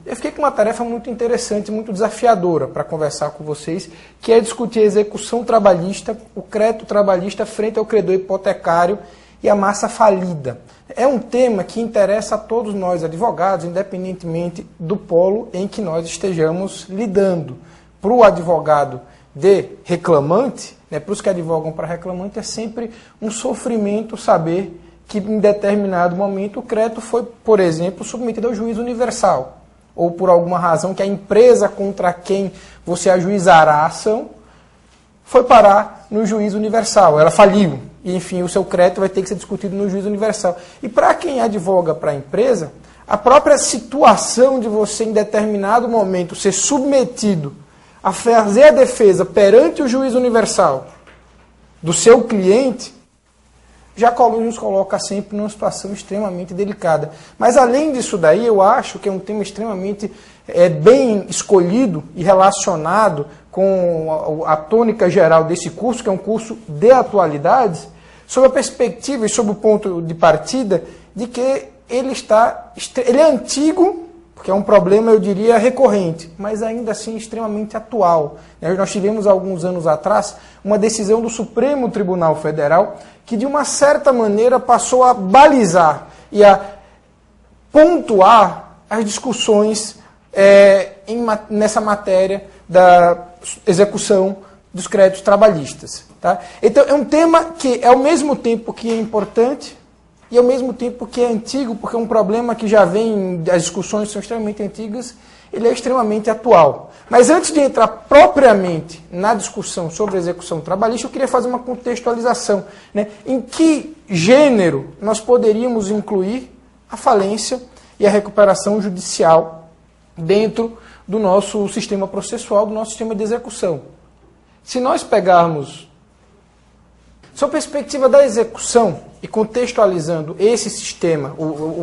eu fiquei com uma tarefa muito interessante, muito desafiadora para conversar com vocês, que é discutir a execução trabalhista, o crédito trabalhista frente ao credor hipotecário e a massa falida. É um tema que interessa a todos nós, advogados, independentemente do polo em que nós estejamos lidando. Para o advogado de reclamante, né, para os que advogam para reclamante, é sempre um sofrimento saber que em determinado momento o crédito foi, por exemplo, submetido ao juízo universal, ou por alguma razão que a empresa contra quem você ajuizará a ação foi parar no juízo universal, ela faliu, e enfim, o seu crédito vai ter que ser discutido no juízo universal. E para quem advoga para a empresa, a própria situação de você em determinado momento ser submetido a fazer a defesa perante o juízo universal do seu cliente, já nos coloca sempre numa situação extremamente delicada. Mas além disso daí, eu acho que é um tema extremamente bem escolhido e relacionado com a tônica geral desse curso, que é um curso de atualidades, sob a perspectiva e sob o ponto de partida de que ele é antigo, porque é um problema, eu diria, recorrente, mas ainda assim extremamente atual. Nós tivemos, alguns anos atrás, uma decisão do Supremo Tribunal Federal que, de uma certa maneira, passou a balizar e a pontuar as discussões nessa matéria da execução dos créditos trabalhistas. Tá? Então, é um tema que, ao mesmo tempo que é importante, e ao mesmo tempo que é antigo, porque é um problema que já vem, as discussões são extremamente antigas, ele é extremamente atual. Mas antes de entrar propriamente na discussão sobre a execução trabalhista, eu queria fazer uma contextualização, né? Em que gênero nós poderíamos incluir a falência e a recuperação judicial dentro do nosso sistema processual, do nosso sistema de execução. Se nós pegarmos, sob a perspectiva da execução, e contextualizando esse sistema,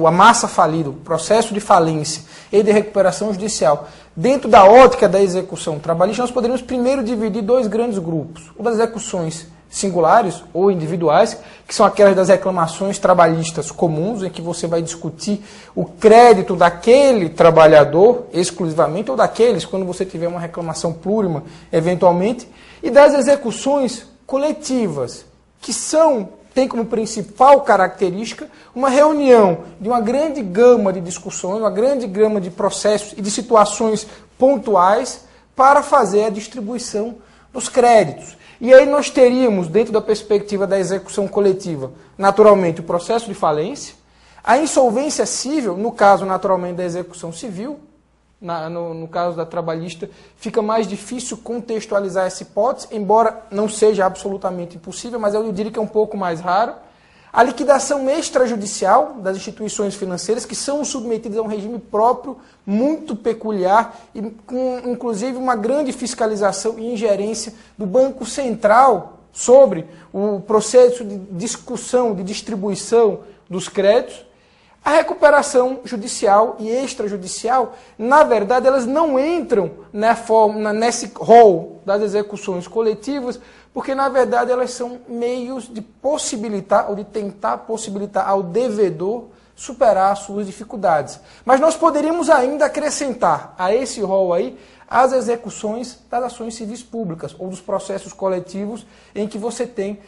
a massa falida, o processo de falência e de recuperação judicial, dentro da ótica da execução trabalhista, nós poderíamos primeiro dividir dois grandes grupos. O das execuções singulares ou individuais, que são aquelas das reclamações trabalhistas comuns, em que você vai discutir o crédito daquele trabalhador exclusivamente, ou daqueles, quando você tiver uma reclamação plurima, eventualmente, e das execuções coletivas, que tem como principal característica uma reunião de uma grande gama de discussões, uma grande gama de processos e de situações pontuais para fazer a distribuição dos créditos. E aí nós teríamos, dentro da perspectiva da execução coletiva, naturalmente o processo de falência, a insolvência civil, no caso naturalmente da execução civil, no caso da trabalhista, fica mais difícil contextualizar essa hipótese, embora não seja absolutamente impossível, mas eu diria que é um pouco mais raro. A liquidação extrajudicial das instituições financeiras, que são submetidas a um regime próprio, muito peculiar, e com, inclusive, uma grande fiscalização e ingerência do Banco Central sobre o processo de discussão, de distribuição dos créditos. A recuperação judicial e extrajudicial, na verdade, elas não entram nesse rol das execuções coletivas, porque, na verdade, elas são meios de possibilitar ou de tentar possibilitar ao devedor superar as suas dificuldades. Mas nós poderíamos ainda acrescentar a esse rol aí as execuções das ações civis públicas ou dos processos coletivos em que você tem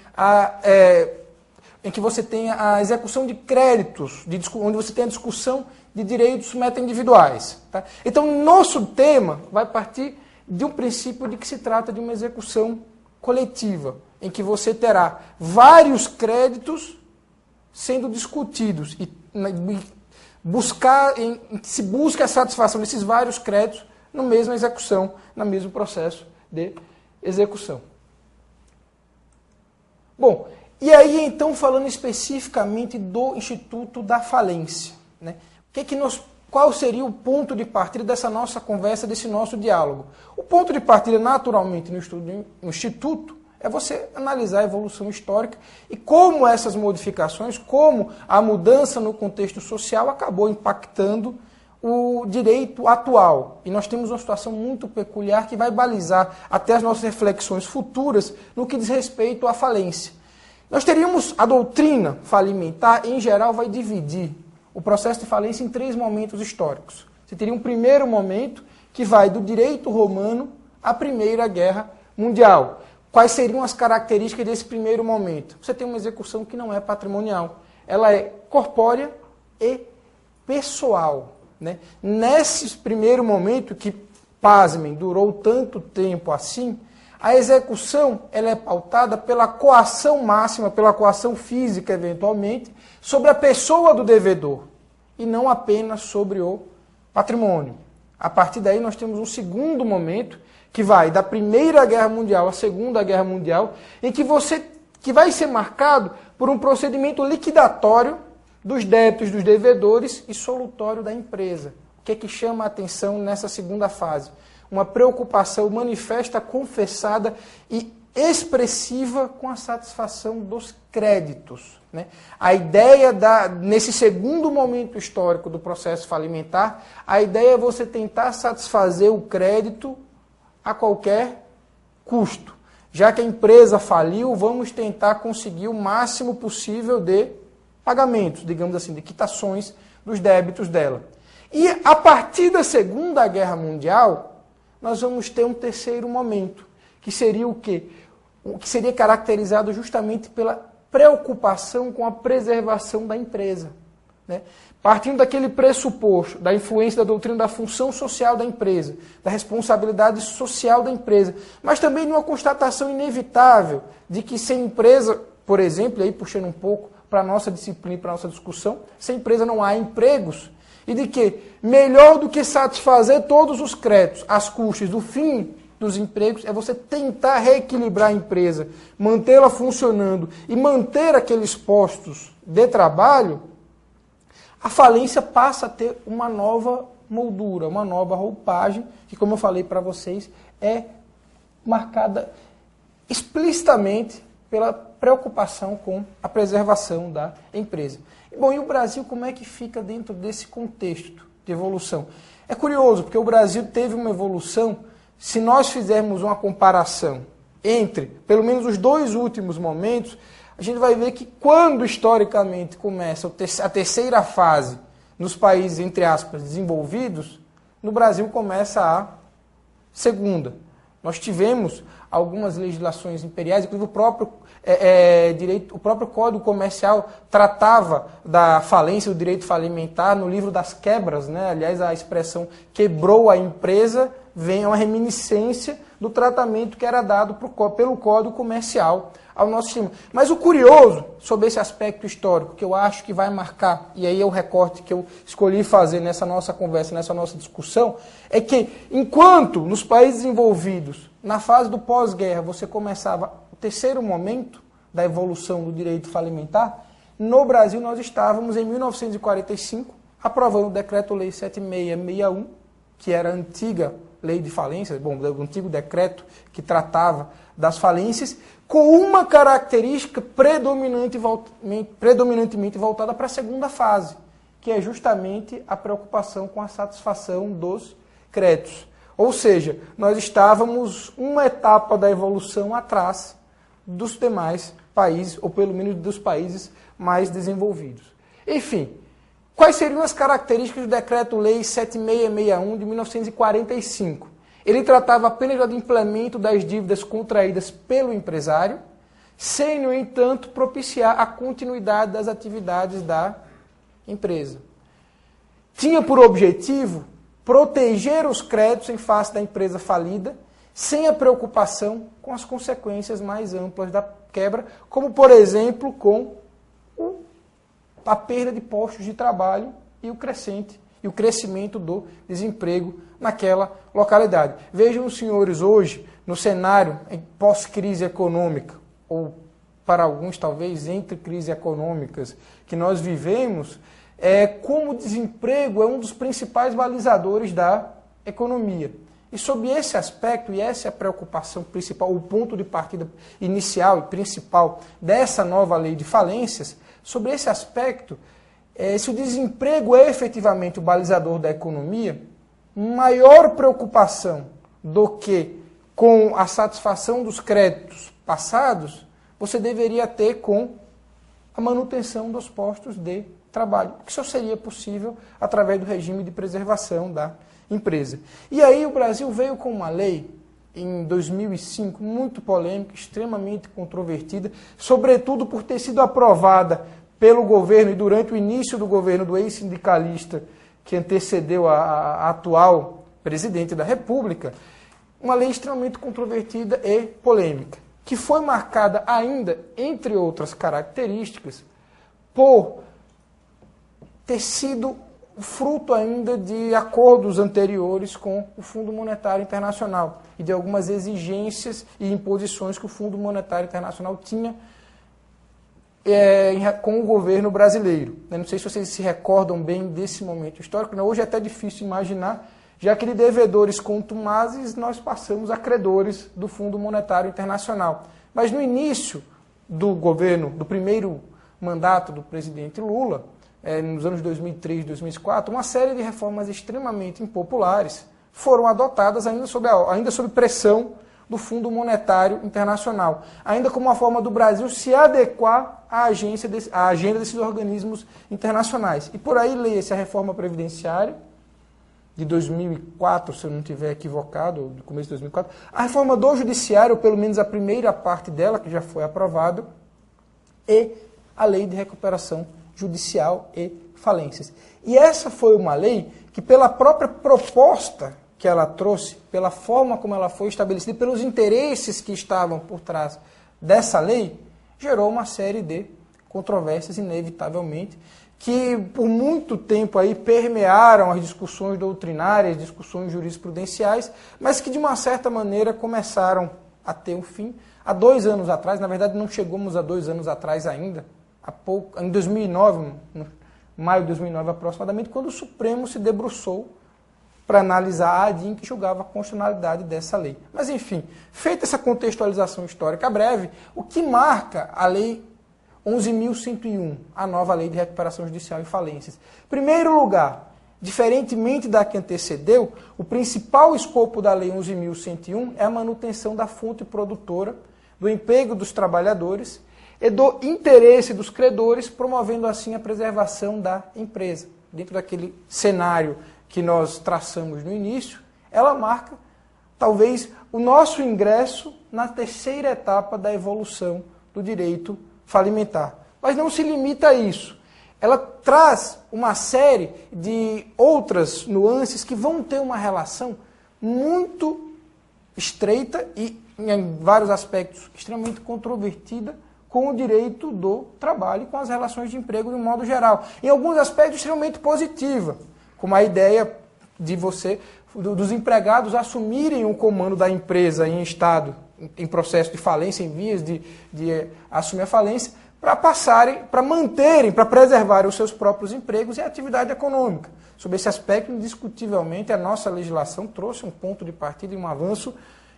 a execução de créditos, onde você tem a discussão de direitos meta-individuais. Tá? Então, nosso tema vai partir de um princípio de que se trata de uma execução coletiva, em que você terá vários créditos sendo discutidos e se busca a satisfação desses vários créditos na mesma execução, no mesmo processo de execução. Bom, e aí, então, falando especificamente do Instituto da Falência, né? Qual seria o ponto de partida dessa nossa conversa, desse nosso diálogo? O ponto de partida, naturalmente, no Instituto, é você analisar a evolução histórica e como essas modificações, como a mudança no contexto social acabou impactando o direito atual. E nós temos uma situação muito peculiar que vai balizar até as nossas reflexões futuras no que diz respeito à falência. Nós teríamos a doutrina falimentar, em geral, vai dividir o processo de falência em 3 momentos históricos. Você teria um primeiro momento que vai do direito romano à Primeira Guerra Mundial. Quais seriam as características desse primeiro momento? Você tem uma execução que não é patrimonial. Ela é corpórea e pessoal. Né? Nesse primeiro momento, que, pasmem, durou tanto tempo assim, a execução ela é pautada pela coação máxima, pela coação física, eventualmente, sobre a pessoa do devedor, e não apenas sobre o patrimônio. A partir daí nós temos um segundo momento, que vai da Primeira Guerra Mundial à Segunda Guerra Mundial, em que vai ser marcado por um procedimento liquidatório dos débitos dos devedores e solutório da empresa. O que é que chama a atenção nessa segunda fase? Uma preocupação manifesta, confessada e expressiva com a satisfação dos créditos. Né? A ideia, nesse segundo momento histórico do processo falimentar, a ideia é você tentar satisfazer o crédito a qualquer custo. Já que a empresa faliu, vamos tentar conseguir o máximo possível de pagamentos, digamos assim, de quitações dos débitos dela. E a partir da Segunda Guerra Mundial, nós vamos ter um terceiro momento, que seria o quê? O que seria caracterizado justamente pela preocupação com a preservação da empresa. Né? Partindo daquele pressuposto da influência da doutrina da função social da empresa, da responsabilidade social da empresa, mas também de uma constatação inevitável de que sem empresa, por exemplo, aí puxando um pouco para a nossa disciplina e para a nossa discussão, sem empresa não há empregos, e de que melhor do que satisfazer todos os créditos às custas do fim dos empregos é você tentar reequilibrar a empresa, mantê-la funcionando e manter aqueles postos de trabalho. A falência passa a ter uma nova moldura, uma nova roupagem, que, como eu falei para vocês, é marcada explicitamente pela preocupação com a preservação da empresa. Bom, e o Brasil, como é que fica dentro desse contexto de evolução? É curioso, porque o Brasil teve uma evolução, se nós fizermos uma comparação entre, pelo menos, os dois últimos momentos, a gente vai ver que quando, historicamente, começa a terceira fase nos países, entre aspas, desenvolvidos, no Brasil começa a segunda. Nós tivemos algumas legislações imperiais, inclusive o próprio Código Comercial tratava da falência do direito falimentar no livro das quebras, né? Aliás, a expressão quebrou a empresa vem uma reminiscência do tratamento que era dado pelo Código Comercial ao nosso sistema. Mas o curioso sobre esse aspecto histórico, que eu acho que vai marcar, e aí é o recorte que eu escolhi fazer nessa nossa conversa, nessa nossa discussão, é que enquanto nos países desenvolvidos, na fase do pós-guerra, você começava o terceiro momento da evolução do direito falimentar, no Brasil nós estávamos em 1945 aprovando o Decreto-Lei 7661, que era a antiga lei de falências, o antigo decreto que tratava das falências, com uma característica predominantemente voltada para a segunda fase, que é justamente a preocupação com a satisfação dos créditos. Ou seja, nós estávamos uma etapa da evolução atrás dos demais países, ou pelo menos dos países mais desenvolvidos. Enfim, quais seriam as características do Decreto-Lei 7661 de 1945? Ele tratava apenas do implemento das dívidas contraídas pelo empresário, sem, no entanto, propiciar a continuidade das atividades da empresa. Tinha por objetivo proteger os créditos em face da empresa falida, sem a preocupação com as consequências mais amplas da quebra, como, por exemplo, com a perda de postos de trabalho e o crescimento do desemprego naquela localidade. Vejam os senhores hoje, no cenário pós-crise econômica, ou para alguns talvez entre crises econômicas que nós vivemos, como o desemprego é um dos principais balizadores da economia. E sob esse aspecto, e essa é a preocupação principal, o ponto de partida inicial e principal dessa nova lei de falências, sobre esse aspecto, se o desemprego é efetivamente o balizador da economia, maior preocupação do que com a satisfação dos créditos passados, você deveria ter com a manutenção dos postos de trabalho, que só seria possível através do regime de preservação da empresa. E aí o Brasil veio com uma lei, em 2005, muito polêmica, extremamente controvertida, sobretudo por ter sido aprovada pelo governo e durante o início do governo do ex-sindicalista que antecedeu a atual presidente da República, uma lei extremamente controvertida e polêmica, que foi marcada ainda, entre outras características, por ter sido fruto ainda de acordos anteriores com o Fundo Monetário Internacional e de algumas exigências e imposições que o Fundo Monetário Internacional tinha com o governo brasileiro. Eu não sei se vocês se recordam bem desse momento histórico, né? Hoje é até difícil imaginar, já que de devedores contumazes nós passamos a credores do Fundo Monetário Internacional. Mas no início do governo, do primeiro mandato do presidente Lula, nos anos 2003 e 2004, uma série de reformas extremamente impopulares foram adotadas ainda sob pressão do Fundo Monetário Internacional, ainda como uma forma do Brasil se adequar à agenda desses organismos internacionais. E por aí leia-se a reforma previdenciária, de 2004, se eu não estiver equivocado, do começo de 2004, a reforma do judiciário, ou pelo menos a primeira parte dela, que já foi aprovada, e a lei de recuperação judicial e falências. E essa foi uma lei que, pela própria proposta que ela trouxe, pela forma como ela foi estabelecida, pelos interesses que estavam por trás dessa lei, gerou uma série de controvérsias, inevitavelmente, que por muito tempo aí permearam as discussões doutrinárias, discussões jurisprudenciais, mas que de uma certa maneira começaram a ter um fim há 2 anos atrás. Na verdade, não chegamos a 2 anos atrás ainda, em 2009, no maio de 2009 aproximadamente, quando o Supremo se debruçou para analisar a ADIM que julgava a constitucionalidade dessa lei. Mas, enfim, feita essa contextualização histórica breve, o que marca a Lei 11.101, a nova Lei de Recuperação Judicial e Falências? Em primeiro lugar, diferentemente da que antecedeu, o principal escopo da Lei 11.101 é a manutenção da fonte produtora, do emprego dos trabalhadores e do interesse dos credores, promovendo assim a preservação da empresa. Dentro daquele cenário que nós traçamos no início, ela marca, talvez, o nosso ingresso na terceira etapa da evolução do direito falimentar. Mas não se limita a isso. Ela traz uma série de outras nuances que vão ter uma relação muito estreita e, em vários aspectos, extremamente controvertida com o direito do trabalho e com as relações de emprego de um modo geral. Em alguns aspectos, extremamente positiva, como a ideia de dos empregados assumirem o comando da empresa em estado, em processo de falência, em vias de assumir a falência, para manterem, para preservarem os seus próprios empregos e a atividade econômica. Sobre esse aspecto, indiscutivelmente, a nossa legislação trouxe um ponto de partida e um avanço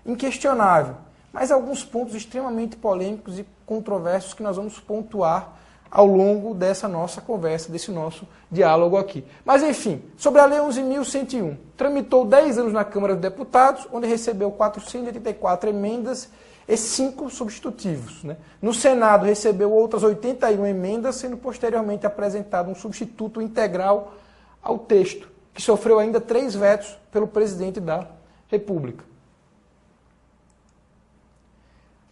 inquestionável. Mas alguns pontos extremamente polêmicos e controversos que nós vamos pontuar ao longo dessa nossa conversa, desse nosso diálogo aqui. Mas, enfim, sobre a Lei 11.101, tramitou 10 anos na Câmara dos Deputados, onde recebeu 484 emendas e 5 substitutivos. Né? No Senado recebeu outras 81 emendas, sendo posteriormente apresentado um substituto integral ao texto, que sofreu ainda 3 vetos pelo presidente da República.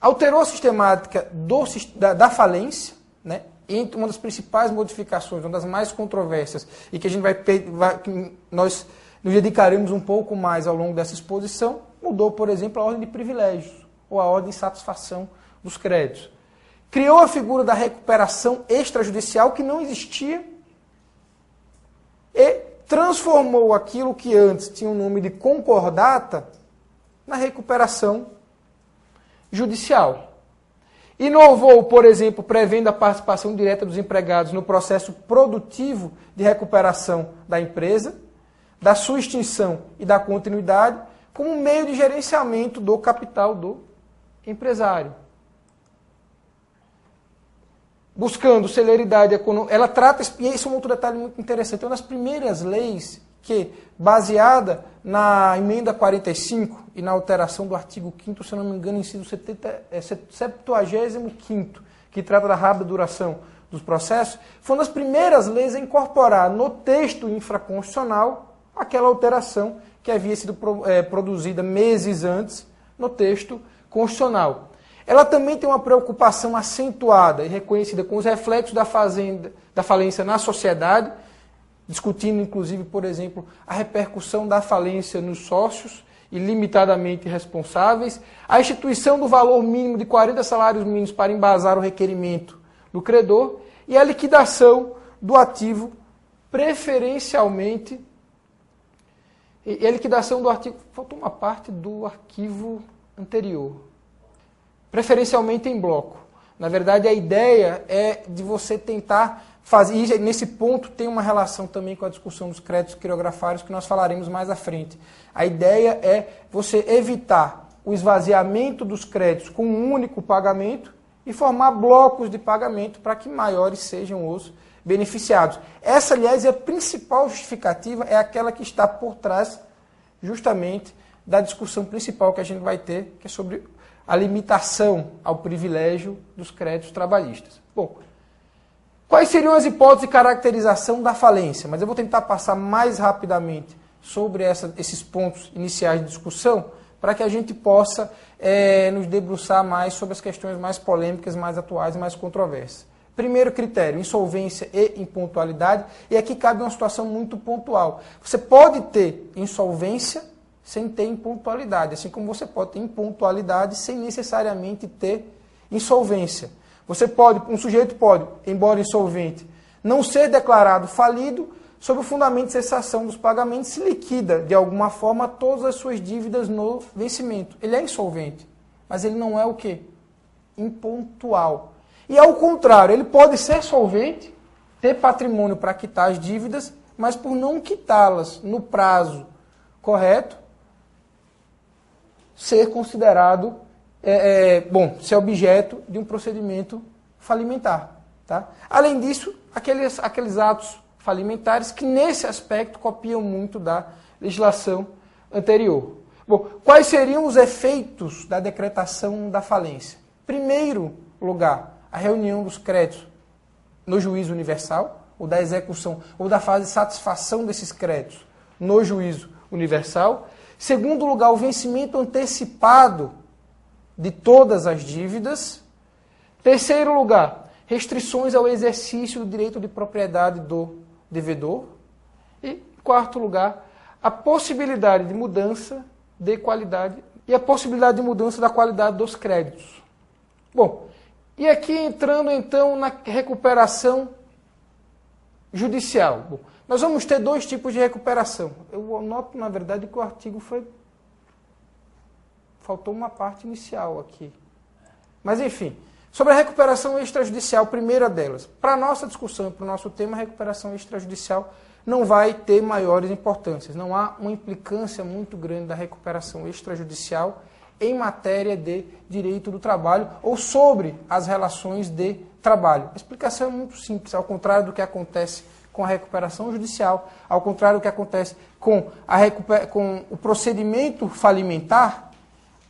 Alterou a sistemática da falência, né? Entre uma das principais modificações, uma das mais controversas, e que nós nos dedicaremos um pouco mais ao longo dessa exposição, mudou, por exemplo, a ordem de privilégios, ou a ordem de satisfação dos créditos. Criou a figura da recuperação extrajudicial, que não existia, e transformou aquilo que antes tinha o nome de concordata na recuperação judicial. Inovou, por exemplo, prevendo a participação direta dos empregados no processo produtivo de recuperação da empresa, da sua extinção e da continuidade, como meio de gerenciamento do capital do empresário. Buscando celeridade econômica, ela trata, e isso é um outro detalhe muito interessante, é uma das primeiras leis que, baseada na emenda 45 e na alteração do artigo 5º, se não me engano, inciso 75º, que trata da rápida duração dos processos, foi uma das primeiras leis a incorporar no texto infraconstitucional aquela alteração que havia sido produzida meses antes no texto constitucional. Ela também tem uma preocupação acentuada e reconhecida com os reflexos da falência na sociedade, discutindo, inclusive, por exemplo, a repercussão da falência nos sócios ilimitadamente responsáveis, a instituição do valor mínimo de 40 salários mínimos para embasar o requerimento do credor e a liquidação do ativo preferencialmente. E a liquidação do artigo... Faltou uma parte do arquivo anterior. Preferencialmente em bloco. Na verdade, a ideia é de você tentar fazer... E nesse ponto tem uma relação também com a discussão dos créditos quirografários que nós falaremos mais à frente. A ideia é você evitar o esvaziamento dos créditos com um único pagamento e formar blocos de pagamento para que maiores sejam os beneficiados. Essa, aliás, é a principal justificativa, é aquela que está por trás justamente da discussão principal que a gente vai ter, que é sobre a limitação ao privilégio dos créditos trabalhistas. Bom, quais seriam as hipóteses de caracterização da falência? Mas eu vou tentar passar mais rapidamente sobre esses pontos iniciais de discussão, para que a gente possa nos debruçar mais sobre as questões mais polêmicas, mais atuais e mais controversas. Primeiro critério, insolvência e impontualidade, e aqui cabe uma situação muito pontual. Você pode ter insolvência sem ter impontualidade, assim como você pode ter impontualidade sem necessariamente ter insolvência. Um sujeito pode, embora insolvente, não ser declarado falido, sob o fundamento de cessação dos pagamentos, se liquida, de alguma forma, todas as suas dívidas no vencimento. Ele é insolvente, mas ele não é o quê? Impontual. E ao contrário, ele pode ser solvente, ter patrimônio para quitar as dívidas, mas por não quitá-las no prazo correto, ser considerado, ser objeto de um procedimento falimentar. Tá? Além disso, aqueles atos falimentares que, nesse aspecto, copiam muito da legislação anterior. Bom, quais seriam os efeitos da decretação da falência? Primeiro lugar, a reunião dos créditos no juízo universal, ou da execução, ou da fase de satisfação desses créditos no juízo universal. Segundo lugar, o vencimento antecipado de todas as dívidas. Terceiro lugar, restrições ao exercício do direito de propriedade do devedor. E, quarto lugar, a possibilidade de mudança de qualidade e a possibilidade de mudança da qualidade dos créditos. Bom, e aqui entrando então na recuperação judicial. Bom, nós vamos ter dois tipos de recuperação. Eu noto, na verdade, que o artigo faltou uma parte inicial aqui. Mas, enfim, sobre a recuperação extrajudicial, primeira delas. Para a nossa discussão e para o nosso tema, a recuperação extrajudicial não vai ter maiores importâncias. Não há uma implicância muito grande da recuperação extrajudicial em matéria de direito do trabalho ou sobre as relações de trabalho. A explicação é muito simples, ao contrário do que acontece com a recuperação judicial, ao contrário do que acontece com o procedimento falimentar,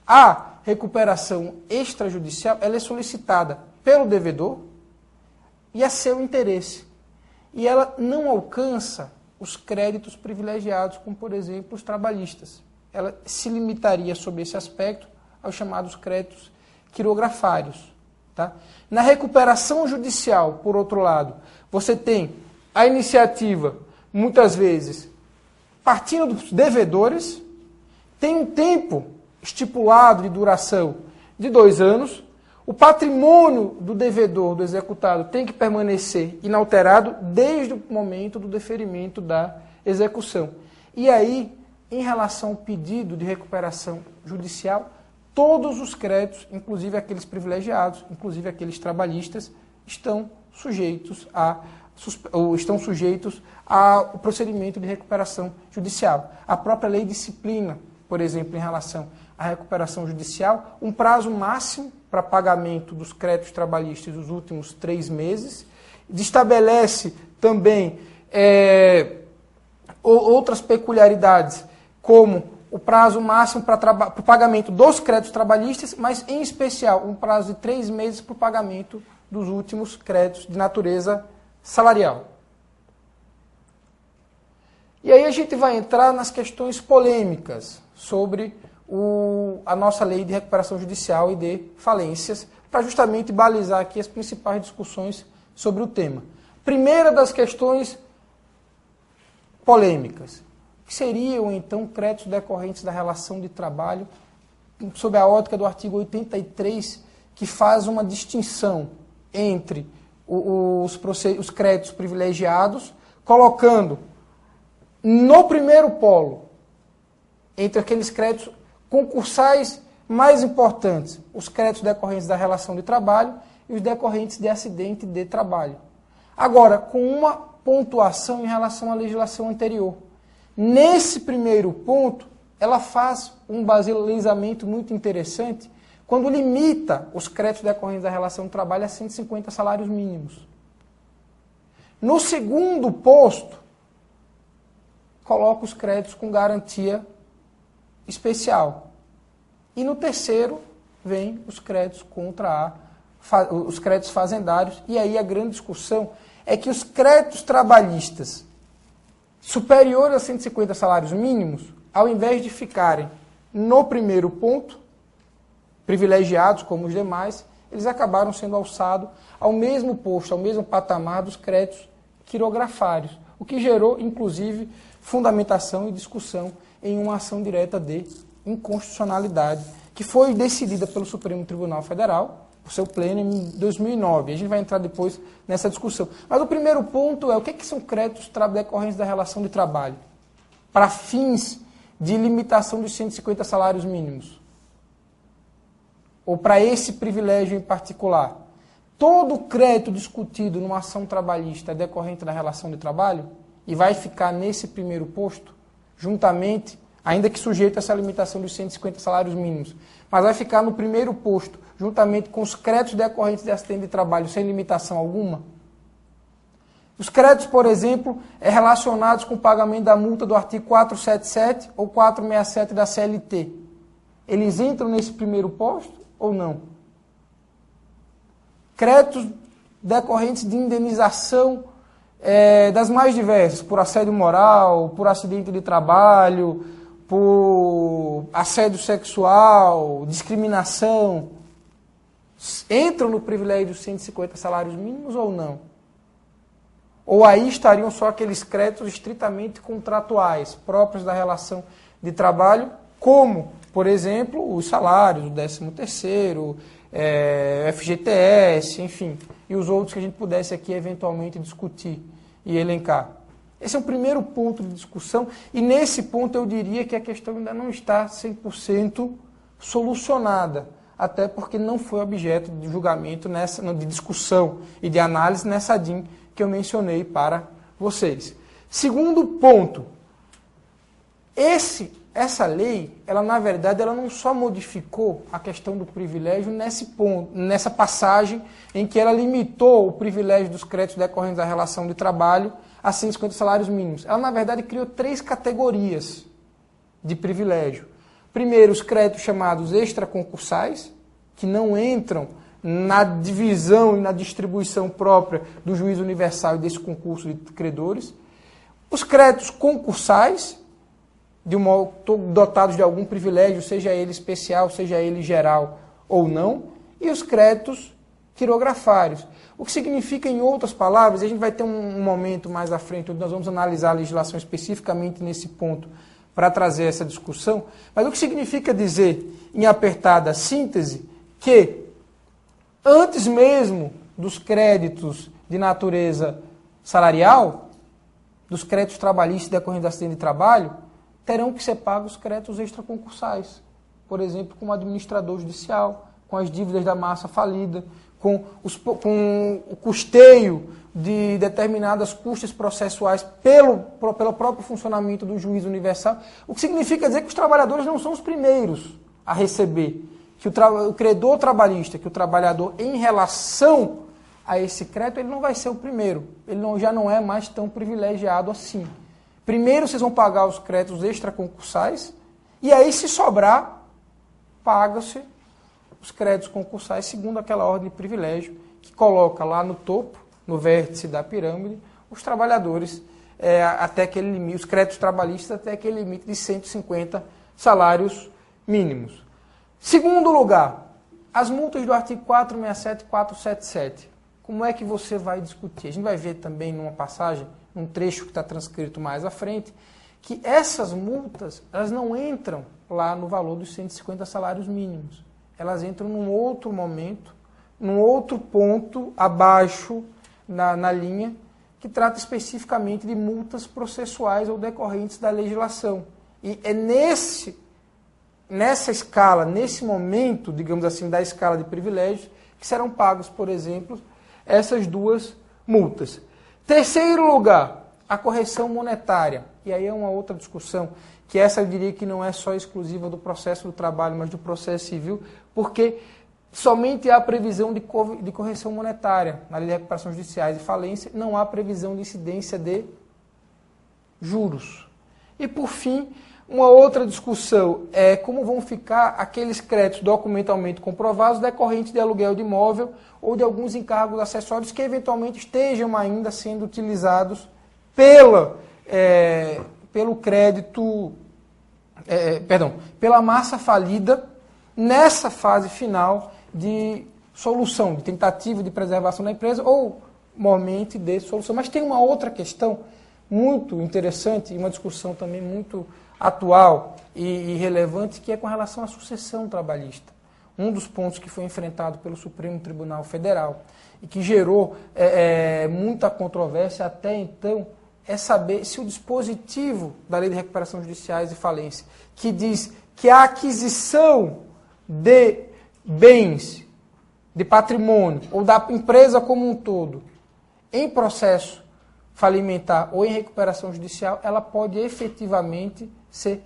a recuperação extrajudicial ela é solicitada pelo devedor e a seu interesse. E ela não alcança os créditos privilegiados, como, por exemplo, os trabalhistas. Ela se limitaria, sobre esse aspecto, aos chamados créditos quirografários. Tá? Na recuperação judicial, por outro lado, você tem a iniciativa, muitas vezes, partindo dos devedores, tem um tempo estipulado de duração de 2 anos, o patrimônio do devedor, do executado, tem que permanecer inalterado desde o momento do deferimento da execução. E aí, em relação ao pedido de recuperação judicial, todos os créditos, inclusive aqueles privilegiados, inclusive aqueles trabalhistas, estão sujeitos ao procedimento de recuperação judicial. A própria lei disciplina, por exemplo, em relação à recuperação judicial, um prazo máximo para pagamento dos créditos trabalhistas dos últimos 3 meses, estabelece também outras peculiaridades, como o prazo máximo para o pagamento dos créditos trabalhistas, mas, em especial, um prazo de 3 meses para o pagamento dos últimos créditos de natureza salarial. E aí a gente vai entrar nas questões polêmicas sobre a nossa lei de recuperação judicial e de falências, para justamente balizar aqui as principais discussões sobre o tema. Primeira das questões polêmicas, que seriam então créditos decorrentes da relação de trabalho, sob a ótica do artigo 83, que faz uma distinção entre os créditos privilegiados, colocando no primeiro polo, entre aqueles créditos concursais mais importantes, os créditos decorrentes da relação de trabalho e os decorrentes de acidente de trabalho. Agora, com uma pontuação em relação à legislação anterior. Nesse primeiro ponto, ela faz um balizamento muito interessante quando limita os créditos decorrentes da relação de trabalho a 150 salários mínimos. No segundo posto, coloca os créditos com garantia especial. E no terceiro, vem os créditos os créditos fazendários. E aí a grande discussão é que os créditos trabalhistas superiores a 150 salários mínimos, ao invés de ficarem no primeiro ponto, privilegiados como os demais, eles acabaram sendo alçados ao mesmo posto, ao mesmo patamar dos créditos quirografários, o que gerou, inclusive, fundamentação e discussão em uma ação direta de inconstitucionalidade, que foi decidida pelo Supremo Tribunal Federal, por seu pleno, em 2009. A gente vai entrar depois nessa discussão. Mas o primeiro ponto é o que são créditos decorrentes da relação de trabalho, para fins de limitação dos 150 salários mínimos, ou para esse privilégio em particular. Todo crédito discutido numa ação trabalhista é decorrente da relação de trabalho e vai ficar nesse primeiro posto, juntamente, ainda que sujeito a essa limitação dos 150 salários mínimos, mas vai ficar no primeiro posto, juntamente com os créditos decorrentes de acidente de trabalho, sem limitação alguma. Os créditos, por exemplo, relacionados com o pagamento da multa do artigo 477 ou 467 da CLT, eles entram nesse primeiro posto ou não? Créditos decorrentes de indenização das mais diversas, por assédio moral, por acidente de trabalho, por assédio sexual, discriminação, entram no privilégio dos 150 salários mínimos ou não? Ou aí estariam só aqueles créditos estritamente contratuais, próprios da relação de trabalho, como, por exemplo, os salários, o 13º, FGTS, enfim, e os outros que a gente pudesse aqui eventualmente discutir e elencar. Esse é o primeiro ponto de discussão, e nesse ponto eu diria que a questão ainda não está 100% solucionada, até porque não foi objeto de julgamento, de discussão e de análise nessa DIN que eu mencionei para vocês. Segundo ponto, essa lei, ela na verdade, ela não só modificou a questão do privilégio nessa passagem em que ela limitou o privilégio dos créditos decorrentes da relação de trabalho a 150 salários mínimos. Ela, na verdade, criou 3 categorias de privilégio. Primeiro, os créditos chamados extraconcursais, que não entram na divisão e na distribuição própria do juízo universal e desse concurso de credores. Os créditos concursais, dotados de algum privilégio, seja ele especial, seja ele geral ou não, e os créditos quirografários. O que significa, em outras palavras, a gente vai ter um momento mais à frente, onde nós vamos analisar a legislação especificamente nesse ponto, para trazer essa discussão, mas o que significa dizer, em apertada síntese, que antes mesmo dos créditos de natureza salarial, dos créditos trabalhistas decorrentes do acidente de trabalho, terão que ser pagos os créditos extraconcursais, por exemplo, como administrador judicial, com as dívidas da massa falida, com o custeio de determinadas custas processuais pelo próprio funcionamento do juízo universal, o que significa dizer que os trabalhadores não são os primeiros a receber, que o credor trabalhista, que o trabalhador, em relação a esse crédito, ele não vai ser o primeiro, ele já não é mais tão privilegiado assim. Primeiro vocês vão pagar os créditos extraconcursais, e aí, se sobrar, paga-se os créditos concursais segundo aquela ordem de privilégio que coloca lá no topo, no vértice da pirâmide, os trabalhadores até aquele limite, os créditos trabalhistas até aquele limite de 150 salários mínimos. Segundo lugar, as multas do artigo 467 e 477. Como é que você vai discutir? A gente vai ver também numa passagem, num trecho que está transcrito mais à frente, que essas multas, elas não entram lá no valor dos 150 salários mínimos. Elas entram num outro momento, num outro ponto abaixo na linha, que trata especificamente de multas processuais ou decorrentes da legislação. E é nessa escala, nesse momento, digamos assim, da escala de privilégios, que serão pagos, por exemplo, essas duas multas. Terceiro lugar, a correção monetária. E aí é uma outra discussão, que essa eu diria que não é só exclusiva do processo do trabalho, mas do processo civil, porque somente há previsão de correção monetária. Na lei de recuperação judiciais e falência, não há previsão de incidência de juros. E, por fim, uma outra discussão é como vão ficar aqueles créditos documentalmente comprovados decorrentes de aluguel de imóvel ou de alguns encargos acessórios que eventualmente estejam ainda sendo utilizados pelo crédito, pela massa falida nessa fase final de solução, de tentativa de preservação da empresa ou momento de solução. Mas tem uma outra questão muito interessante e uma discussão também muito atual e relevante, que é com relação à sucessão trabalhista. Um dos pontos que foi enfrentado pelo Supremo Tribunal Federal e que gerou muita controvérsia até então é saber se o dispositivo da Lei de Recuperação Judiciais e Falência, que diz que a aquisição de bens, de patrimônio ou da empresa como um todo, em processo falimentar ou em recuperação judicial, ela pode efetivamente ser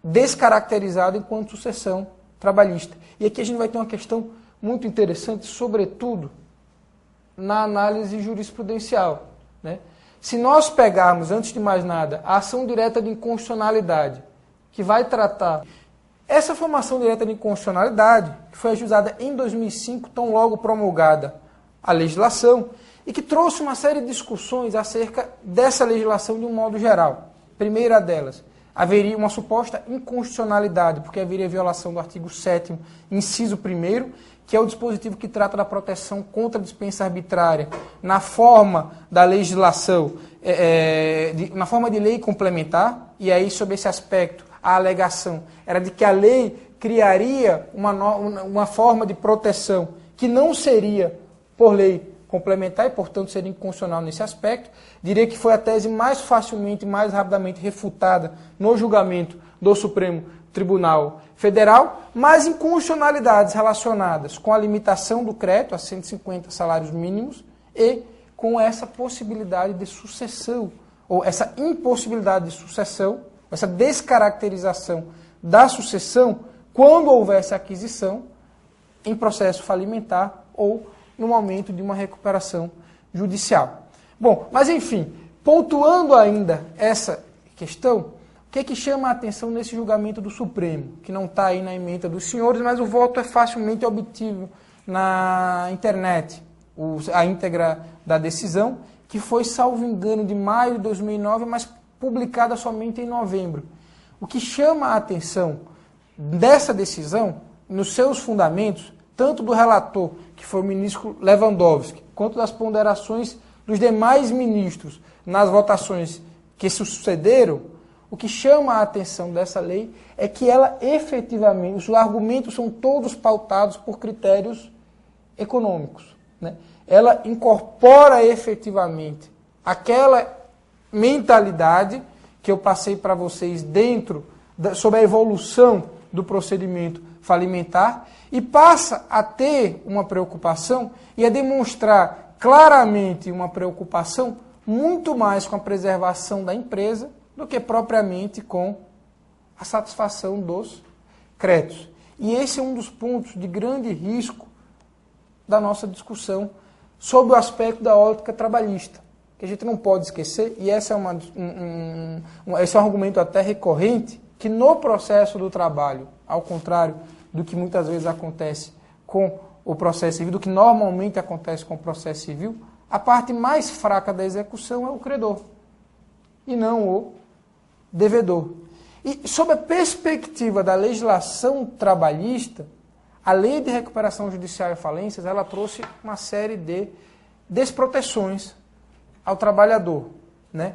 descaracterizada enquanto sucessão trabalhista. E aqui a gente vai ter uma questão muito interessante, sobretudo na análise jurisprudencial, né? Se nós pegarmos, antes de mais nada, a ação direta de inconstitucionalidade, que vai tratar essa formação direta de inconstitucionalidade, que foi ajuizada em 2005, tão logo promulgada a legislação, e que trouxe uma série de discussões acerca dessa legislação de um modo geral. Primeira delas, haveria uma suposta inconstitucionalidade, porque haveria violação do artigo 7º, inciso 1º, que é o dispositivo que trata da proteção contra a dispensa arbitrária, na forma da legislação, na forma de lei complementar, e aí, sob esse aspecto, a alegação era de que a lei criaria uma forma de proteção que não seria por lei complementar e, portanto, seria inconstitucional nesse aspecto. Diria que foi a tese mais facilmente e mais rapidamente refutada no julgamento do Supremo Tribunal Federal, mas inconstitucionalidades relacionadas com a limitação do crédito a 150 salários mínimos e com essa possibilidade de sucessão, ou essa impossibilidade de sucessão, essa descaracterização da sucessão quando houvesse aquisição em processo falimentar ou no momento de uma recuperação judicial. Bom, mas enfim, pontuando ainda essa questão, o que chama a atenção nesse julgamento do Supremo, que não está aí na ementa dos senhores, mas o voto é facilmente obtível na internet, a íntegra da decisão, que foi, salvo engano, de maio de 2009, mas publicada somente em novembro. O que chama a atenção dessa decisão, nos seus fundamentos, tanto do relator, que foi o ministro Lewandowski, quanto das ponderações dos demais ministros nas votações que sucederam, o que chama a atenção dessa lei é que ela efetivamente, os argumentos são todos pautados por critérios econômicos, né? Ela incorpora efetivamente aquela mentalidade que eu passei para vocês sobre a evolução do procedimento falimentar e passa a ter uma preocupação e a demonstrar claramente uma preocupação muito mais com a preservação da empresa do que propriamente com a satisfação dos créditos. E esse é um dos pontos de grande risco da nossa discussão sobre o aspecto da ótica trabalhista, que a gente não pode esquecer, e esse é um argumento até recorrente, que no processo do trabalho, ao contrário do que muitas vezes acontece com o processo civil, do que normalmente acontece com o processo civil, a parte mais fraca da execução é o credor, e não o devedor. E, sob a perspectiva da legislação trabalhista, a Lei de Recuperação Judicial e Falências, ela trouxe uma série de desproteções ao trabalhador, né?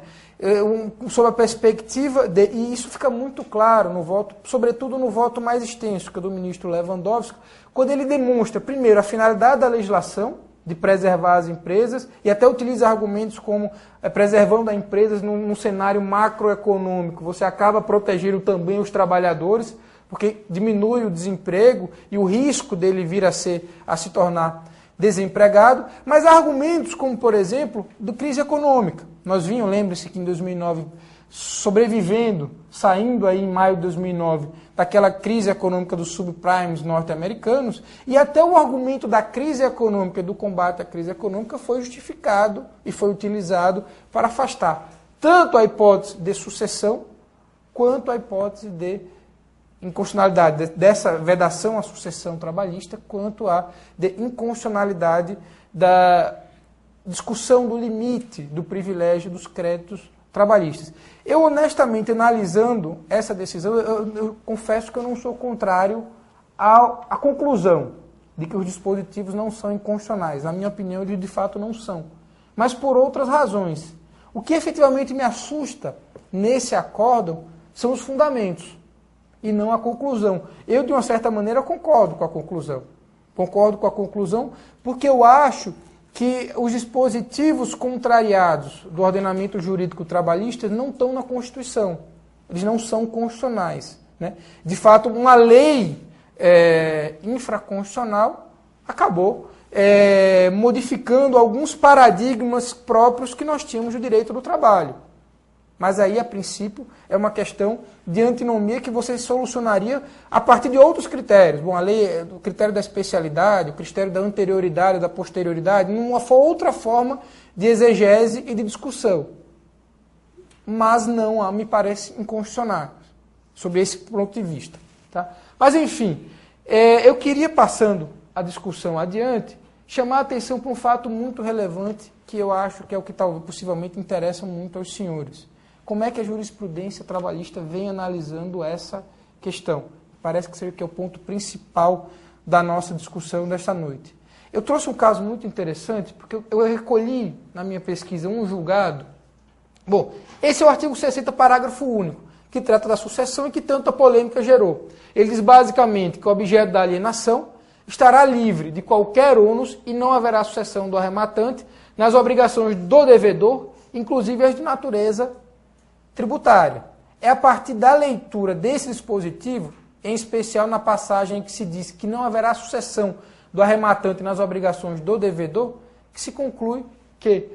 Sob a perspectiva e isso fica muito claro no voto, sobretudo no voto mais extenso, que é do ministro Lewandowski, quando ele demonstra, primeiro, a finalidade da legislação, de preservar as empresas, e até utiliza argumentos como preservando as empresas num cenário macroeconômico, você acaba protegendo também os trabalhadores, porque diminui o desemprego e o risco dele vir a se tornar desempregado, mas há argumentos como, por exemplo, do crise econômica. Nós vimos, lembre-se que em 2009, sobrevivendo, saindo aí em maio de 2009, daquela crise econômica dos subprimes norte-americanos, e até o argumento da crise econômica e do combate à crise econômica foi justificado e foi utilizado para afastar tanto a hipótese de sucessão, quanto a hipótese de inconstitucionalidade dessa vedação à sucessão trabalhista, quanto a de inconstitucionalidade da discussão do limite do privilégio dos créditos trabalhistas. Eu, honestamente, analisando essa decisão, eu confesso que eu não sou contrário à conclusão de que os dispositivos não são inconstitucionais. Na minha opinião, eles de fato não são. Mas por outras razões. O que efetivamente me assusta nesse acórdão são os fundamentos e não a conclusão. Eu, de uma certa maneira, concordo com a conclusão. Concordo com a conclusão porque eu acho que os dispositivos contrariados do ordenamento jurídico trabalhista não estão na Constituição. Eles não são constitucionais, né? De fato, uma lei infraconstitucional acabou modificando alguns paradigmas próprios que nós tínhamos do direito do trabalho. Mas aí, a princípio, é uma questão de antinomia que você solucionaria a partir de outros critérios. Bom, a lei, o critério da especialidade, o critério da anterioridade, da posterioridade, numa outra forma de exegese e de discussão. Mas não me parece inconstitucional, sob esse ponto de vista. Tá? Mas, enfim, eu queria, passando a discussão adiante, chamar a atenção para um fato muito relevante, que eu acho que é o que talvez possivelmente interessa muito aos senhores. Como é que a jurisprudência trabalhista vem analisando essa questão? Parece que é o ponto principal da nossa discussão desta noite. Eu trouxe um caso muito interessante, porque eu recolhi na minha pesquisa um julgado. Bom, esse é o artigo 60, parágrafo único, que trata da sucessão e que tanta polêmica gerou. Ele diz basicamente que o objeto da alienação estará livre de qualquer ônus e não haverá sucessão do arrematante nas obrigações do devedor, inclusive as de natureza tributária. É a partir da leitura desse dispositivo, em especial na passagem em que se diz que não haverá sucessão do arrematante nas obrigações do devedor, que se conclui que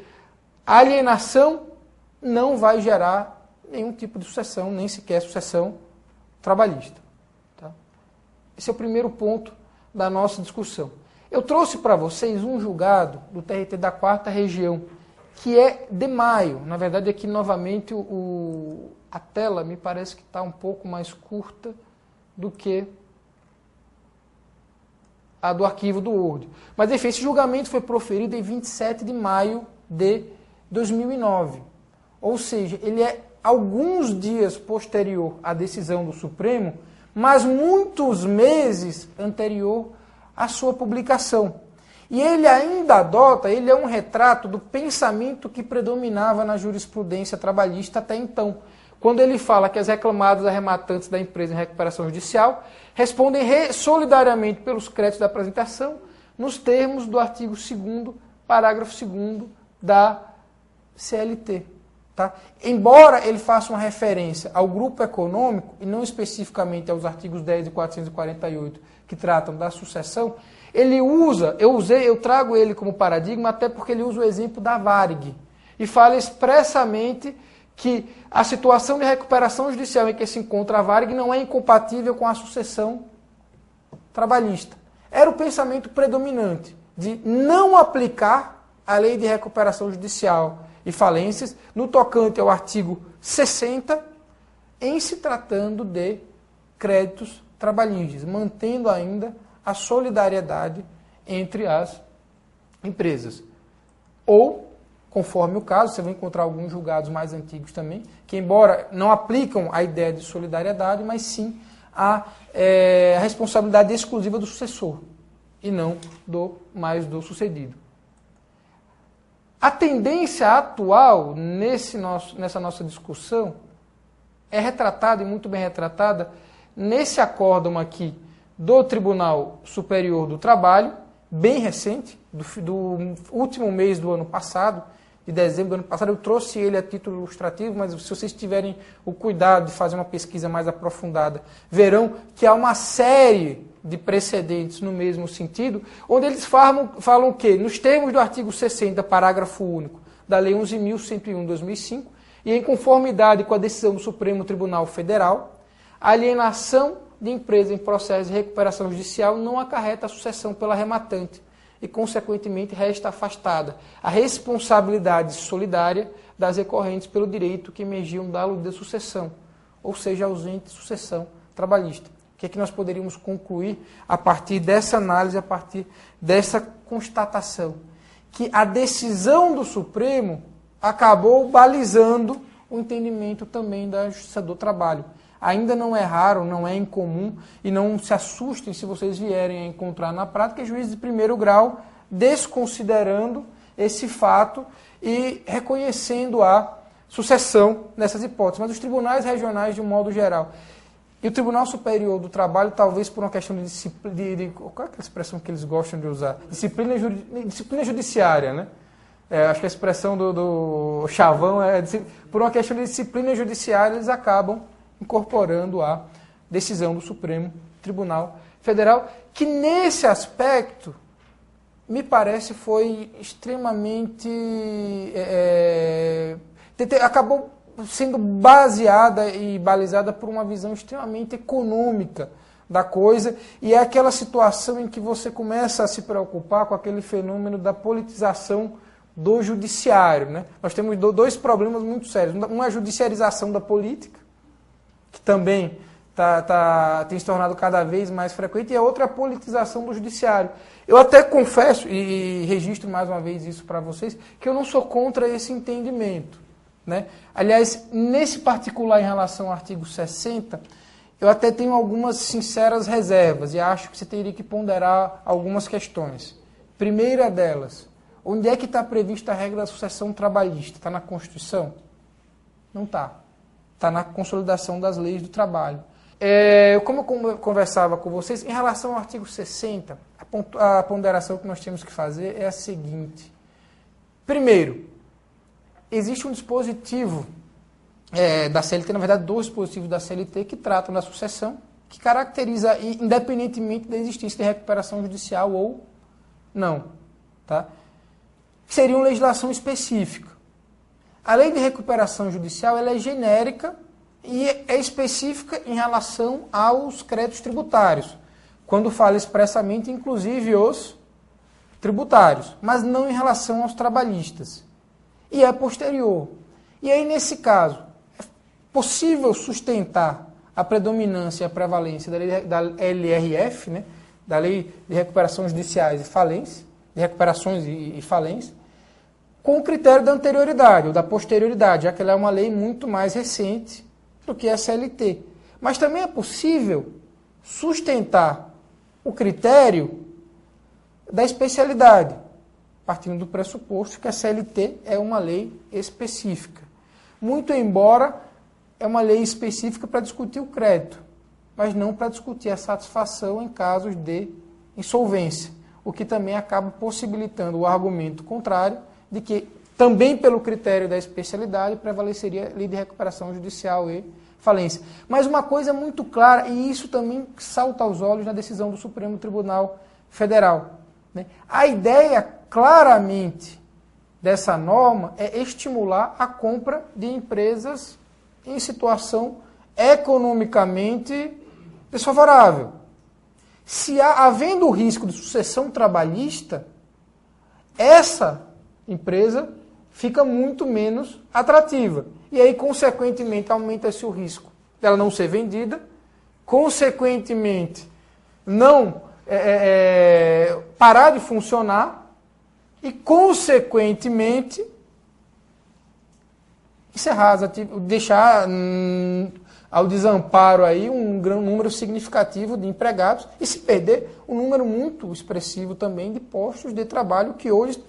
a alienação não vai gerar nenhum tipo de sucessão, nem sequer sucessão trabalhista. Tá? Esse é o primeiro ponto da nossa discussão. Eu trouxe para vocês um julgado do TRT da 4ª Região, que é de maio. Na verdade, aqui novamente a tela me parece que está um pouco mais curta do que a do arquivo do Word. Mas, enfim, esse julgamento foi proferido em 27 de maio de 2009. Ou seja, ele é alguns dias posterior à decisão do Supremo, mas muitos meses anterior à sua publicação. E ele ainda adota, ele é um retrato do pensamento que predominava na jurisprudência trabalhista até então, quando ele fala que as reclamadas arrematantes da empresa em recuperação judicial respondem solidariamente pelos créditos da apresentação nos termos do artigo 2º, parágrafo 2º da CLT. Tá? Embora ele faça uma referência ao grupo econômico, e não especificamente aos artigos 10 e 448, que tratam da sucessão, ele usa, eu trago ele como paradigma até porque ele usa o exemplo da Varig e fala expressamente que a situação de recuperação judicial em que se encontra a Varig não é incompatível com a sucessão trabalhista. Era o pensamento predominante de não aplicar a lei de recuperação judicial e falências no tocante ao artigo 60 em se tratando de créditos trabalhistas, mantendo ainda a solidariedade entre as empresas. Ou, conforme o caso, você vai encontrar alguns julgados mais antigos também, que embora não aplicam a ideia de solidariedade, mas sim a responsabilidade exclusiva do sucessor, e não do sucedido. A tendência atual nessa nossa discussão é retratada, e muito bem retratada, nesse acórdão aqui do Tribunal Superior do Trabalho, bem recente, do último mês do ano passado, de dezembro do ano passado. Eu trouxe ele a título ilustrativo, mas se vocês tiverem o cuidado de fazer uma pesquisa mais aprofundada, verão que há uma série de precedentes no mesmo sentido, onde eles falam que, nos termos do artigo 60, parágrafo único, da Lei 11.101/2005, e em conformidade com a decisão do Supremo Tribunal Federal, a alienação de empresa em processo de recuperação judicial não acarreta a sucessão pela rematante e, consequentemente, resta afastada a responsabilidade solidária das recorrentes pelo direito que emergiam da lei de sucessão, ou seja, ausente sucessão trabalhista. O que é que nós poderíamos concluir a partir dessa análise, a partir dessa constatação? Que a decisão do Supremo acabou balizando o entendimento também da Justiça do Trabalho. Ainda não é raro, não é incomum, e não se assustem se vocês vierem a encontrar na prática juízes de primeiro grau desconsiderando esse fato e reconhecendo a sucessão nessas hipóteses. Mas os tribunais regionais, de um modo geral, e o Tribunal Superior do Trabalho, talvez por uma questão de disciplina, qual é a expressão que eles gostam de usar? Disciplina judiciária, né? Acho que a expressão do chavão é, por uma questão de disciplina judiciária, eles acabam incorporando a decisão do Supremo Tribunal Federal, que nesse aspecto, me parece, foi extremamente... acabou sendo baseada e balizada por uma visão extremamente econômica da coisa, e é aquela situação em que você começa a se preocupar com aquele fenômeno da politização do judiciário, né? Nós temos dois problemas muito sérios. Uma é a judiciarização da política, que também tem se tornado cada vez mais frequente, e a outra é a politização do judiciário. Eu até confesso, e registro mais uma vez isso para vocês, que eu não sou contra esse entendimento, né? Aliás, nesse particular em relação ao artigo 60, eu até tenho algumas sinceras reservas, e acho que você teria que ponderar algumas questões. Primeira delas, onde é que está prevista a regra da sucessão trabalhista? Está na Constituição? Não está. Está na consolidação das leis do trabalho. Como eu conversava com vocês, em relação ao artigo 60, a ponderação que nós temos que fazer é a seguinte. Primeiro, existe um dispositivo da CLT, na verdade, dois dispositivos da CLT que tratam da sucessão, que caracteriza, independentemente da existência de recuperação judicial ou não, tá? Seria uma legislação específica. A lei de recuperação judicial ela é genérica e é específica em relação aos créditos tributários, quando fala expressamente, inclusive, os tributários, mas não em relação aos trabalhistas. E é posterior. E aí, nesse caso, é possível sustentar a predominância e a prevalência da LRF, né, da Lei de Recuperação Judiciais e Falência, de recuperações e falência, com o critério da anterioridade ou da posterioridade, já que ela é uma lei muito mais recente do que a CLT. Mas também é possível sustentar o critério da especialidade, partindo do pressuposto que a CLT é uma lei específica. Muito embora é uma lei específica para discutir o crédito, mas não para discutir a satisfação em casos de insolvência, o que também acaba possibilitando o argumento contrário de que, também pelo critério da especialidade, prevaleceria a lei de recuperação judicial e falência. Mas uma coisa muito clara, e isso também salta aos olhos na decisão do Supremo Tribunal Federal, né? A ideia, claramente, dessa norma é estimular a compra de empresas em situação economicamente desfavorável. Se havendo o risco de sucessão trabalhista, essa empresa fica muito menos atrativa. E aí, consequentemente, aumenta-se o risco dela não ser vendida, consequentemente, não parar de funcionar e, consequentemente, encerrar, deixar ao desamparo aí um grande número significativo de empregados e se perder um número muito expressivo também de postos de trabalho que hoje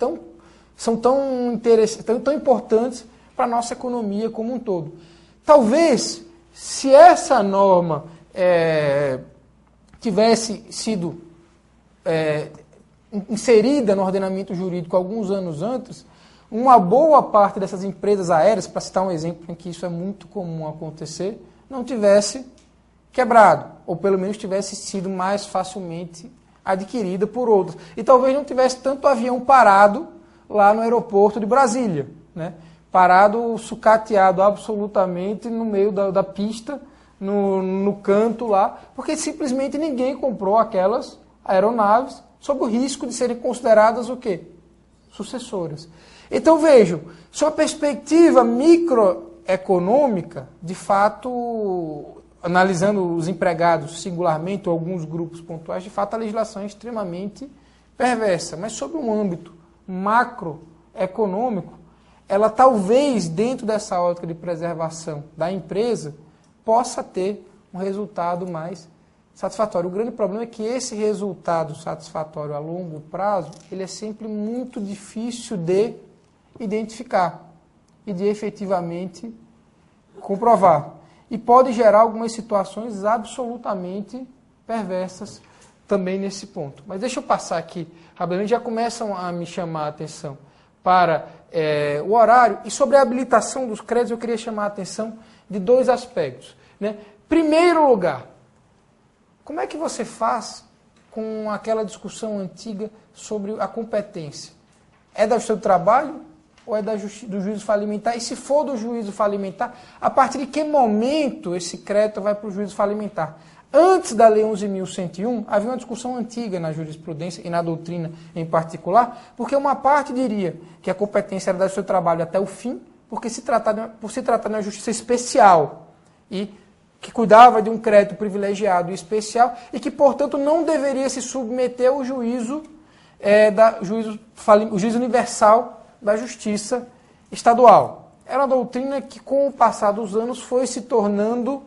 são tão importantes para a nossa economia como um todo. Talvez, se essa norma tivesse sido inserida no ordenamento jurídico alguns anos antes, uma boa parte dessas empresas aéreas, para citar um exemplo em que isso é muito comum acontecer, não tivesse quebrado, ou pelo menos tivesse sido mais facilmente adquirida por outras. E talvez não tivesse tanto avião parado lá no aeroporto de Brasília, né? Parado, sucateado absolutamente no meio da pista, no canto lá, porque simplesmente ninguém comprou aquelas aeronaves sob o risco de serem consideradas o quê? Sucessoras. Então vejam, sob a perspectiva microeconômica, de fato, analisando os empregados singularmente ou alguns grupos pontuais, de fato a legislação é extremamente perversa, mas sob um âmbito macroeconômico, ela talvez, dentro dessa ótica de preservação da empresa, possa ter um resultado mais satisfatório. O grande problema é que esse resultado satisfatório a longo prazo, ele é sempre muito difícil de identificar e de efetivamente comprovar. E pode gerar algumas situações absolutamente perversas também nesse ponto. Mas deixa eu passar aqui, rapidamente, já começam a me chamar a atenção para o horário. E sobre a habilitação dos créditos, eu queria chamar a atenção de dois aspectos, né? Primeiro lugar, como é que você faz com aquela discussão antiga sobre a competência? É da Justiça do Trabalho ou é do juízo falimentar? E se for do juízo falimentar, a partir de que momento esse crédito vai para o juízo falimentar? Antes da Lei 11.101, havia uma discussão antiga na jurisprudência e na doutrina em particular, porque uma parte diria que a competência era da Justiça do Trabalho até o fim, por se tratar de uma justiça especial e que cuidava de um crédito privilegiado e especial e que, portanto, não deveria se submeter ao juízo universal da Justiça Estadual. Era uma doutrina que, com o passar dos anos, foi se tornando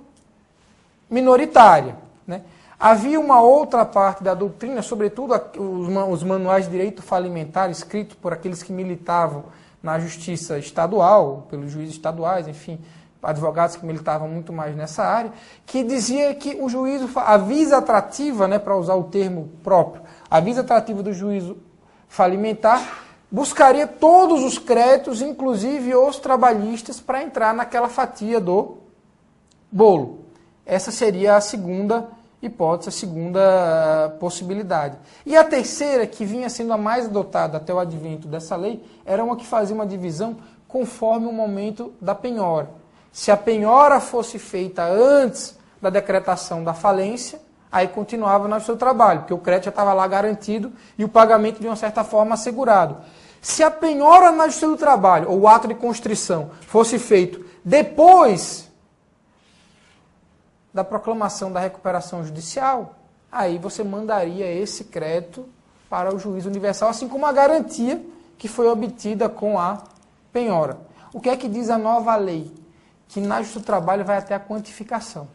minoritária, né? Havia uma outra parte da doutrina, sobretudo os manuais de direito falimentar, escritos por aqueles que militavam na Justiça Estadual, pelos juízes estaduais, enfim, advogados que militavam muito mais nessa área, que dizia que o juízo, a visa atrativa, né, para usar o termo próprio, a visa atrativa do juízo falimentar buscaria todos os créditos, inclusive os trabalhistas, para entrar naquela fatia do bolo. Essa seria a segunda hipótese, a segunda possibilidade. E a terceira, que vinha sendo a mais adotada até o advento dessa lei, era uma que fazia uma divisão conforme o momento da penhora. Se a penhora fosse feita antes da decretação da falência, aí continuava no seu trabalho, porque o crédito já estava lá garantido e o pagamento de uma certa forma assegurado. Se a penhora na Justiça do Trabalho, ou o ato de constrição, fosse feito depois da proclamação da recuperação judicial, aí você mandaria esse crédito para o juízo universal, assim como a garantia que foi obtida com a penhora. O que é que diz a nova lei? Que na Justiça do Trabalho vai até a quantificação.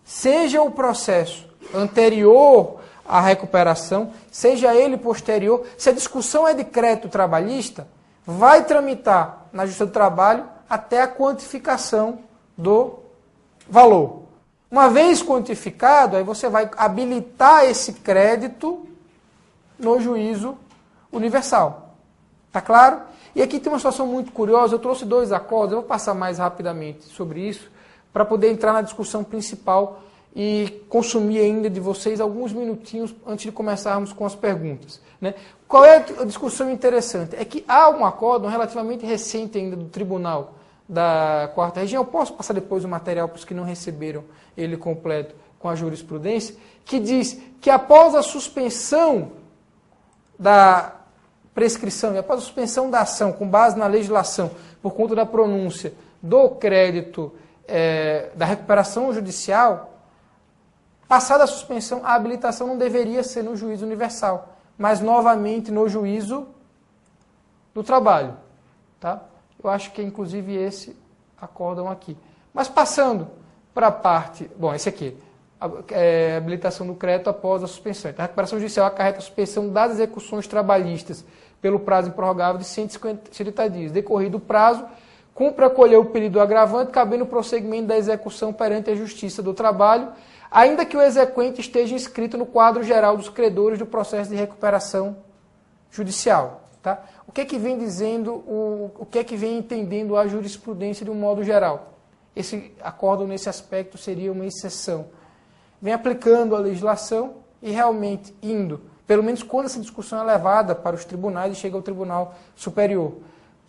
Seja o processo anterior à recuperação, seja ele posterior, se a discussão é de crédito trabalhista, vai tramitar na Justiça do Trabalho até a quantificação do valor. Uma vez quantificado, aí você vai habilitar esse crédito no juízo universal. Tá claro? E aqui tem uma situação muito curiosa, eu trouxe dois acordos, eu vou passar mais rapidamente sobre isso, para poder entrar na discussão principal e consumir ainda de vocês alguns minutinhos antes de começarmos com as perguntas, né? Qual é a discussão interessante? É que há um acórdão relativamente recente ainda do Tribunal da Quarta Região, eu posso passar depois o material para os que não receberam ele completo com a jurisprudência, que diz que após a suspensão da prescrição e após a suspensão da ação com base na legislação por conta da pronúncia do crédito da recuperação judicial, Passada a suspensão, a habilitação não deveria ser no juízo universal, mas novamente no juízo do trabalho. Tá? Eu acho que é inclusive esse acórdão aqui. Mas passando para a parte... Bom, esse aqui. A habilitação do crédito após a suspensão. Então, a recuperação judicial acarreta a suspensão das execuções trabalhistas pelo prazo improrrogável de 150 dias. Decorrido o prazo, cumpre acolher o pedido agravante, cabendo o prosseguimento da execução perante a Justiça do Trabalho, ainda que o exequente esteja inscrito no quadro geral dos credores do processo de recuperação judicial. Tá? O que é que vem dizendo, o que é que vem entendendo a jurisprudência de um modo geral? Esse acórdão nesse aspecto seria uma exceção. Vem aplicando a legislação e realmente indo, pelo menos quando essa discussão é levada para os tribunais e chega ao Tribunal Superior,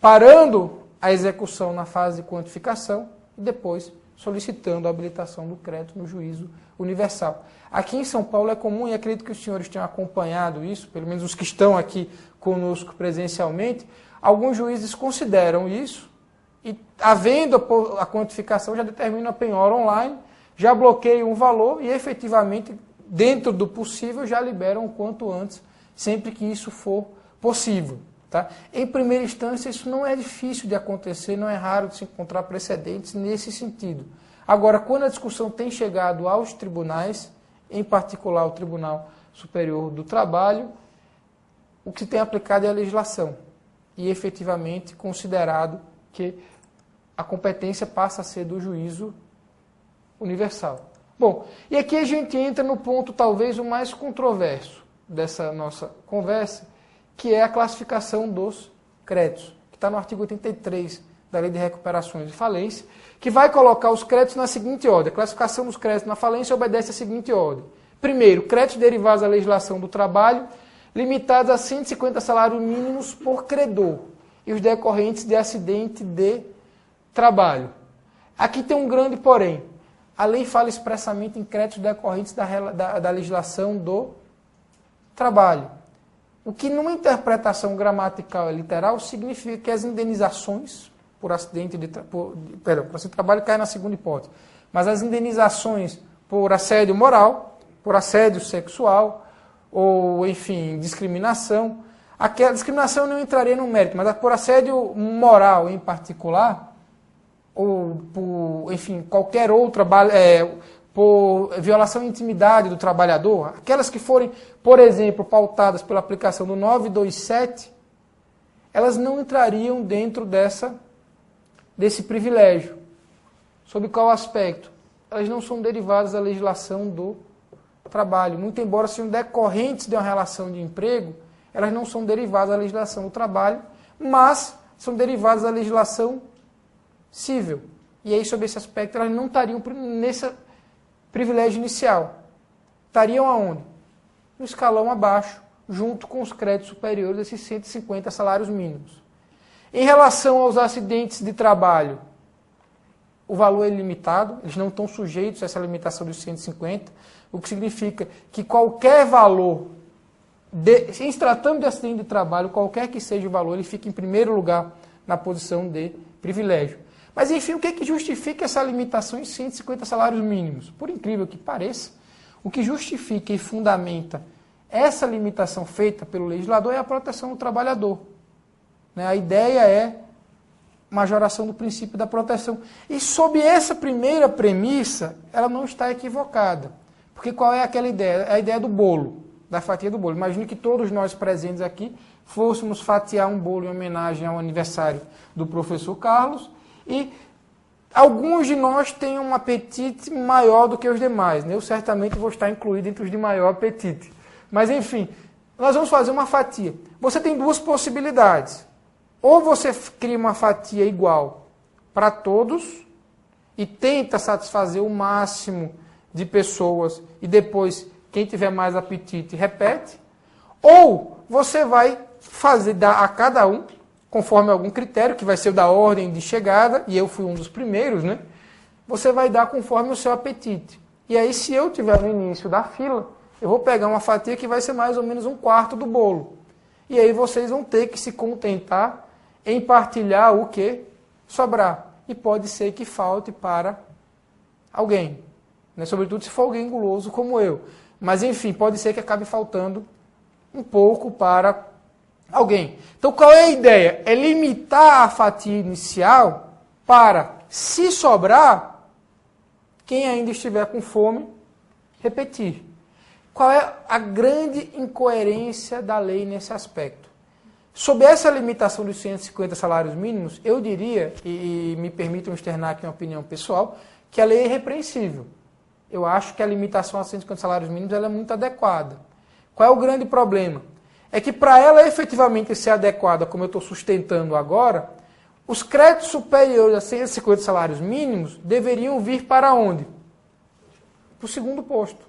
parando a execução na fase de quantificação e depois solicitando a habilitação do crédito no juízo universal. Aqui em São Paulo é comum, e acredito que os senhores tenham acompanhado isso, pelo menos os que estão aqui conosco presencialmente, alguns juízes consideram isso e, havendo a quantificação, já determinam a penhora online, já bloqueiam um valor e, efetivamente, dentro do possível, já liberam o quanto antes, sempre que isso for possível. Tá? Em primeira instância, isso não é difícil de acontecer, não é raro de se encontrar precedentes nesse sentido. Agora, quando a discussão tem chegado aos tribunais, em particular o Tribunal Superior do Trabalho, o que se tem aplicado é a legislação e, efetivamente, considerado que a competência passa a ser do juízo universal. Bom, e aqui a gente entra no ponto talvez o mais controverso dessa nossa conversa, que é a classificação dos créditos, que está no artigo 83 da Lei de Recuperações e Falência, que vai colocar os créditos na seguinte ordem. A classificação dos créditos na falência obedece à seguinte ordem. Primeiro, créditos derivados da legislação do trabalho, limitados a 150 salários mínimos por credor, e os decorrentes de acidente de trabalho. Aqui tem um grande porém. A lei fala expressamente em créditos decorrentes da legislação do trabalho. O que, numa interpretação gramatical e literal, significa que as indenizações por acidente de trabalho caem na segunda hipótese. Mas as indenizações por assédio moral, por assédio sexual, ou, enfim, discriminação. Aquela discriminação não entraria no mérito, mas por assédio moral em particular, ou por, enfim, qualquer outra, por violação de intimidade do trabalhador, aquelas que forem, por exemplo, pautadas pela aplicação do 927, elas não entrariam dentro desse privilégio. Sob qual aspecto? Elas não são derivadas da legislação do trabalho. Muito embora sejam decorrentes de uma relação de emprego, elas não são derivadas da legislação do trabalho, mas são derivadas da legislação civil. E aí, sob esse aspecto, elas não estariam nesse privilégio inicial. Estariam aonde? No escalão abaixo, junto com os créditos superiores a esses 150 salários mínimos. Em relação aos acidentes de trabalho, o valor é limitado, eles não estão sujeitos a essa limitação dos 150, o que significa que qualquer valor, em se tratando de acidente de trabalho, qualquer que seja o valor, ele fica em primeiro lugar na posição de privilégio. Mas, enfim, o que é que justifica essa limitação em 150 salários mínimos? Por incrível que pareça, o que justifica e fundamenta essa limitação feita pelo legislador é a proteção do trabalhador. A ideia é majoração do princípio da proteção. E sob essa primeira premissa, ela não está equivocada. Porque qual é aquela ideia? É a ideia do bolo, da fatia do bolo. Imagine que todos nós presentes aqui fôssemos fatiar um bolo em homenagem ao aniversário do professor Carlos e alguns de nós têm um apetite maior do que os demais. Eu certamente vou estar incluído entre os de maior apetite. Mas, enfim, nós vamos fazer uma fatia. Você tem duas possibilidades. Ou você cria uma fatia igual para todos e tenta satisfazer o máximo de pessoas e depois, quem tiver mais apetite, repete. Ou você vai dar a cada um, conforme algum critério, que vai ser o da ordem de chegada, e eu fui um dos primeiros, né? Você vai dar conforme o seu apetite. E aí, se eu estiver no início da fila, eu vou pegar uma fatia que vai ser mais ou menos um quarto do bolo. E aí vocês vão ter que se contentar em partilhar o que sobrar. E pode ser que falte para alguém. né? Sobretudo se for alguém guloso como eu. Mas, enfim, pode ser que acabe faltando um pouco para alguém. Então, qual é a ideia? É limitar a fatia inicial para, se sobrar, quem ainda estiver com fome, repetir. Qual é a grande incoerência da lei nesse aspecto? Sob essa limitação dos 150 salários mínimos, eu diria, e me permitam externar aqui uma opinião pessoal, que a lei é irrepreensível. Eu acho que a limitação a 150 salários mínimos ela é muito adequada. Qual é o grande problema? É que para ela efetivamente ser adequada, como eu estou sustentando agora, os créditos superiores a 150 salários mínimos deveriam vir para onde? Para o segundo posto.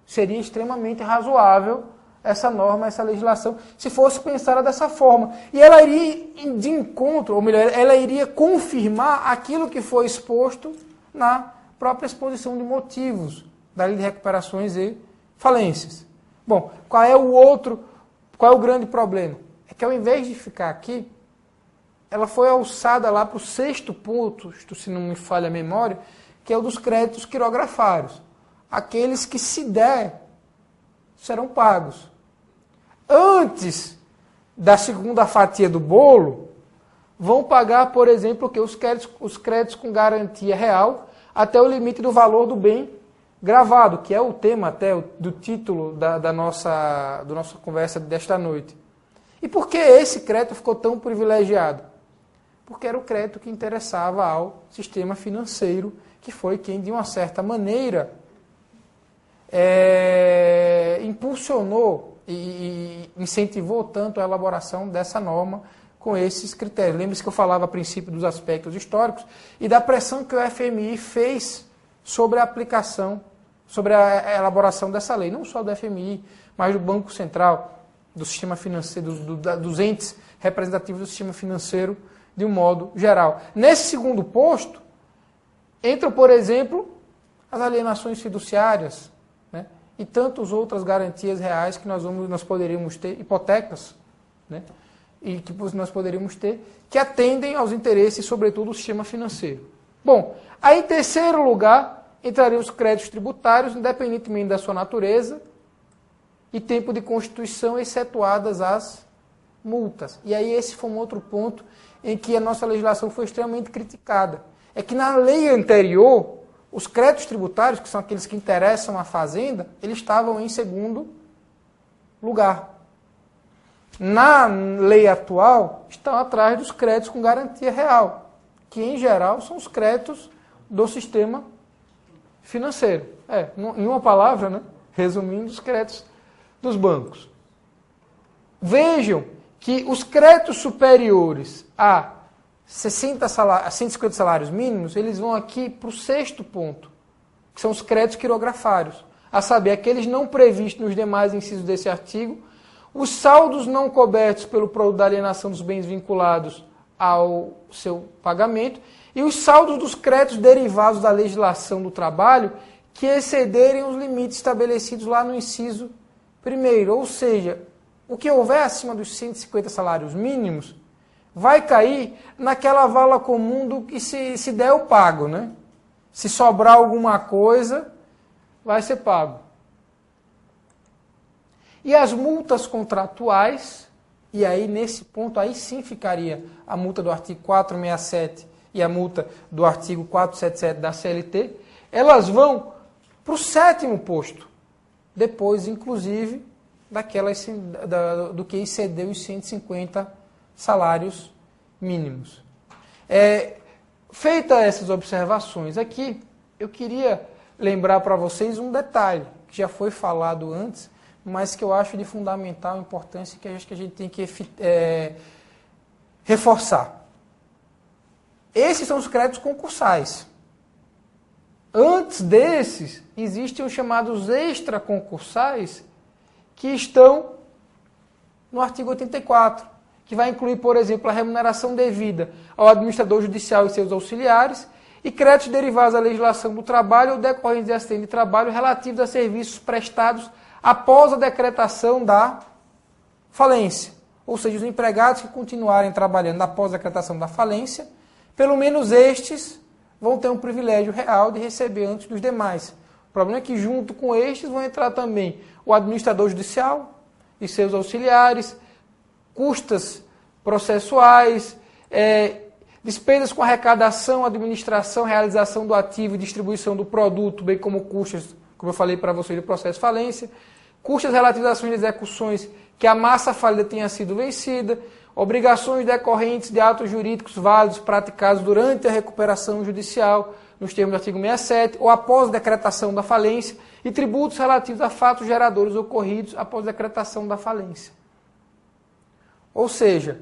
Seria extremamente razoável essa norma, essa legislação, se fosse pensada dessa forma. E ela iria de encontro, ou melhor, ela iria confirmar aquilo que foi exposto na própria exposição de motivos da Lei de Recuperações e Falências. Bom, qual é o grande problema? É que ao invés de ficar aqui, ela foi alçada lá para o 6º ponto, se não me falha a memória, que é o dos créditos quirografários. Aqueles que, se der, serão pagos. Antes da segunda fatia do bolo, vão pagar, por exemplo, os créditos com garantia real até o limite do valor do bem gravado, que é o tema até do título da nossa conversa desta noite. E por que esse crédito ficou tão privilegiado? Porque era o crédito que interessava ao sistema financeiro, que foi quem, de uma certa maneira, impulsionou e incentivou tanto a elaboração dessa norma com esses critérios. Lembre-se que eu falava a princípio dos aspectos históricos e da pressão que o FMI fez sobre a aplicação, sobre a elaboração dessa lei, não só do FMI, mas do Banco Central, do sistema financeiro, dos entes representativos do sistema financeiro de um modo geral. Nesse segundo posto, entram, por exemplo, as alienações fiduciárias, né, e tantas outras garantias reais que nós poderíamos ter, hipotecas, né, e que nós poderíamos ter, que atendem aos interesses, sobretudo, do sistema financeiro. Bom, aí em terceiro lugar, entrariam os créditos tributários, independentemente da sua natureza e tempo de constituição, excetuadas as multas. E aí esse foi um outro ponto em que a nossa legislação foi extremamente criticada. É que na lei anterior, os créditos tributários, que são aqueles que interessam à Fazenda, eles estavam em segundo lugar. Na lei atual, estão atrás dos créditos com garantia real, que em geral são os créditos do sistema financeiro. Em uma palavra, né, resumindo, os créditos dos bancos. Vejam que os créditos superiores a 150 salários mínimos, eles vão aqui para o 6º ponto, que são os créditos quirografários, a saber, aqueles não previstos nos demais incisos desse artigo, os saldos não cobertos pelo produto da alienação dos bens vinculados ao seu pagamento e os saldos dos créditos derivados da legislação do trabalho que excederem os limites estabelecidos lá no inciso 1º, ou seja, o que houver acima dos 150 salários mínimos vai cair naquela vala comum do que se der eu pago, né? Se sobrar alguma coisa, vai ser pago. E as multas contratuais, e aí nesse ponto aí sim ficaria a multa do artigo 467 e a multa do artigo 477 da CLT, elas vão para o 7º posto, depois inclusive do que excedeu os 150 salários mínimos. Feitas essas observações aqui, eu queria lembrar para vocês um detalhe, que já foi falado antes, mas que eu acho de fundamental importância e que acho que a gente tem que reforçar. Esses são os créditos concursais. Antes desses, existem os chamados extraconcursais, que estão no artigo 84, que vai incluir, por exemplo, a remuneração devida ao administrador judicial e seus auxiliares, e créditos derivados da legislação do trabalho ou decorrentes de acidente de trabalho relativos a serviços prestados após a decretação da falência. Ou seja, os empregados que continuarem trabalhando após a decretação da falência, pelo menos estes vão ter um privilégio real de receber antes dos demais. O problema é que junto com estes vão entrar também o administrador judicial e seus auxiliares, custas processuais, despesas com arrecadação, administração, realização do ativo e distribuição do produto, bem como custas, como eu falei para vocês, do processo de falência, custas relativas às ações de execuções que a massa falida tenha sido vencida, obrigações decorrentes de atos jurídicos válidos praticados durante a recuperação judicial, nos termos do artigo 67, ou após a decretação da falência, e tributos relativos a fatos geradores ocorridos após a decretação da falência. Ou seja,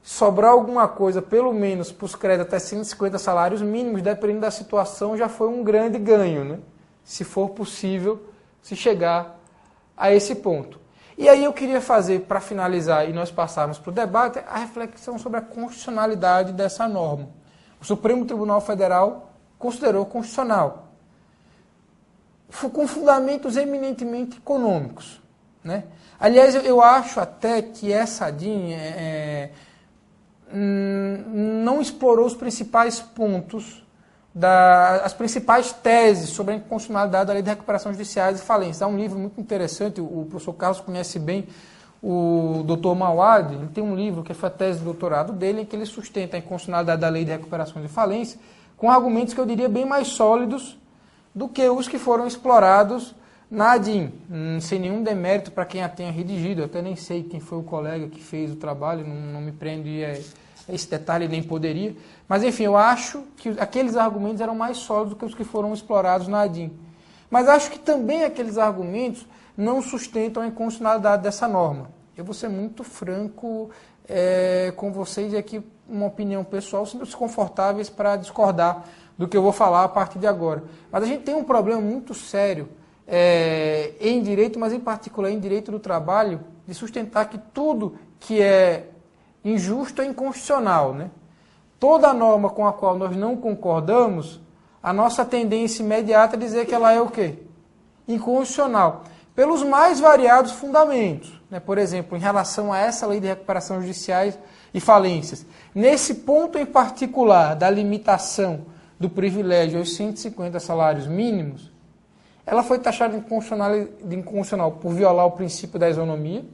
sobrar alguma coisa, pelo menos para os créditos até 150 salários mínimos, dependendo da situação, já foi um grande ganho, né? Se for possível se chegar a esse ponto. E aí eu queria fazer, para finalizar e nós passarmos para o debate, a reflexão sobre a constitucionalidade dessa norma. O Supremo Tribunal Federal considerou constitucional, com fundamentos eminentemente econômicos, né? Aliás, eu acho até que essa DIN não explorou os principais pontos, as principais teses sobre a inconstitucionalidade da Lei de Recuperação Judiciais e Falências. Há um livro muito interessante, o professor Carlos conhece bem, o Dr. Mauad, ele tem um livro que foi a tese de doutorado dele, em que ele sustenta a inconstitucionalidade da Lei de Recuperação de Falência, com argumentos que eu diria bem mais sólidos do que os que foram explorados na ADIM, sem nenhum demérito para quem a tenha redigido. Eu até nem sei quem foi o colega que fez o trabalho, não me prende a esse detalhe, nem poderia. Mas, enfim, eu acho que aqueles argumentos eram mais sólidos do que os que foram explorados na ADIM. Mas acho que também aqueles argumentos não sustentam a inconstitucionalidade dessa norma. Eu vou ser muito franco com vocês, e aqui uma opinião pessoal, sinto-se confortáveis para discordar do que eu vou falar a partir de agora. Mas a gente tem um problema muito sério em direito, mas em particular em direito do trabalho, de sustentar que tudo que é injusto é inconstitucional, né? Toda norma com a qual nós não concordamos, a nossa tendência imediata é dizer que ela é o quê? Inconstitucional. Pelos mais variados fundamentos, né? Por exemplo, em relação a essa Lei de Recuperação Judiciais e Falências. Nesse ponto em particular da limitação do privilégio aos 150 salários mínimos, ela foi taxada de inconstitucional por violar o princípio da isonomia,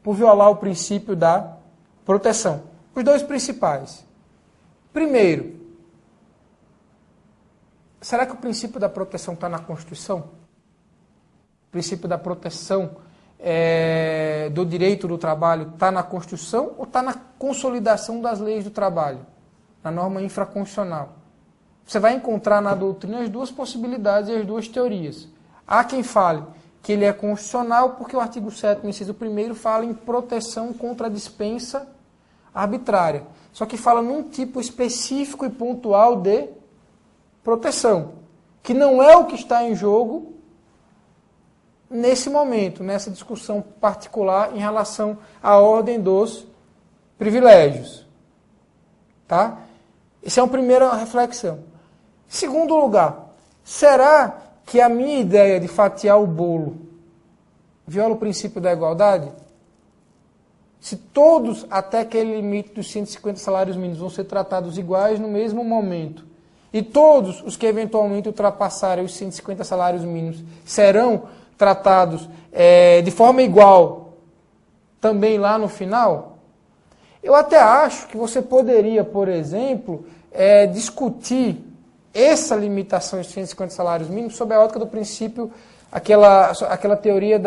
por violar o princípio da proteção. Os dois principais. Primeiro, será que o princípio da proteção está na Constituição? O princípio da proteção do direito do trabalho está na Constituição ou está na consolidação das leis do trabalho, na norma infraconstitucional? Você vai encontrar na doutrina as duas possibilidades e as duas teorias. Há quem fale que ele é constitucional porque o artigo 7º, inciso 1º, fala em proteção contra a dispensa arbitrária. Só que fala num tipo específico e pontual de proteção, que não é o que está em jogo nesse momento, nessa discussão particular em relação à ordem dos privilégios. Tá? Essa é uma primeira reflexão. Segundo lugar, será que a minha ideia de fatiar o bolo viola o princípio da igualdade? Se todos, até aquele limite dos 150 salários mínimos, vão ser tratados iguais no mesmo momento, e todos os que eventualmente ultrapassarem os 150 salários mínimos serão tratados de forma igual também lá no final, eu até acho que você poderia, por exemplo, discutir essa limitação de 150 salários mínimos sob a ótica do princípio, aquela teoria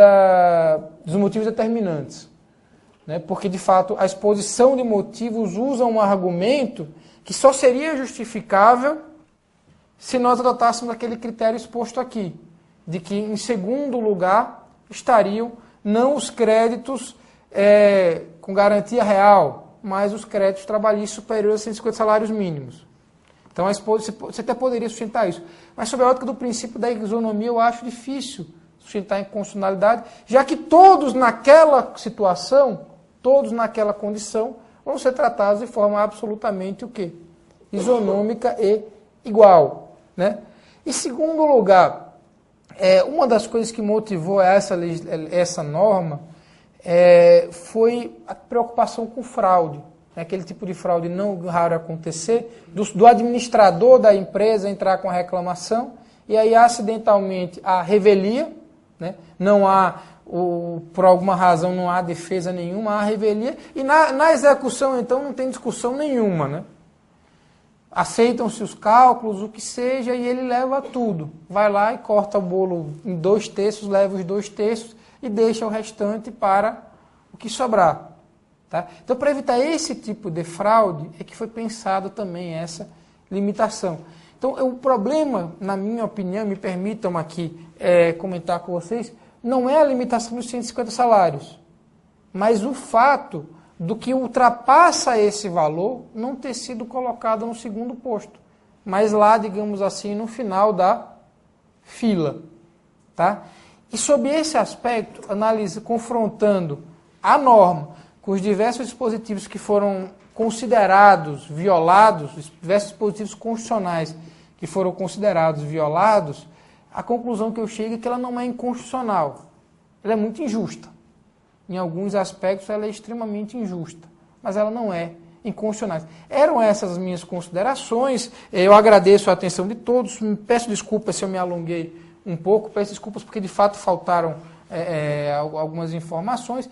dos motivos determinantes. Né? Porque, de fato, a exposição de motivos usa um argumento que só seria justificável se nós adotássemos aquele critério exposto aqui, de que, em segundo lugar, estariam não os créditos com garantia real, mas os créditos trabalhistas superiores a 150 salários mínimos. Então, você até poderia sustentar isso. Mas, sob a ótica do princípio da isonomia, eu acho difícil sustentar a inconstitucionalidade, já que todos naquela situação, todos naquela condição, vão ser tratados de forma absolutamente o quê? Isonômica e igual. Né? Em segundo lugar, uma das coisas que motivou essa norma foi a preocupação com fraude. aquele tipo de fraude não raro acontecer, do administrador da empresa entrar com a reclamação, e aí acidentalmente há revelia, né? Não há, por alguma razão não há defesa nenhuma, há revelia, e na execução então não tem discussão nenhuma, né? Aceitam-se os cálculos, o que seja, e ele leva tudo. Vai lá e corta o bolo em 2/3, leva os 2/3 e deixa o restante para o que sobrar. Tá? Então, para evitar esse tipo de fraude, é que foi pensado também essa limitação. Então, o problema, na minha opinião, me permitam aqui comentar com vocês, não é a limitação dos 150 salários, mas o fato do que ultrapassa esse valor não ter sido colocado no segundo posto, mas lá, digamos assim, no final da fila. Tá? E sob esse aspecto, confrontando a norma com os diversos dispositivos que foram considerados violados, diversos dispositivos constitucionais que foram considerados violados, a conclusão que eu chego é que ela não é inconstitucional. Ela é muito injusta. Em alguns aspectos ela é extremamente injusta, mas ela não é inconstitucional. Eram essas as minhas considerações. Eu agradeço a atenção de todos. Peço desculpas se eu me alonguei um pouco, peço desculpas porque de fato faltaram algumas informações.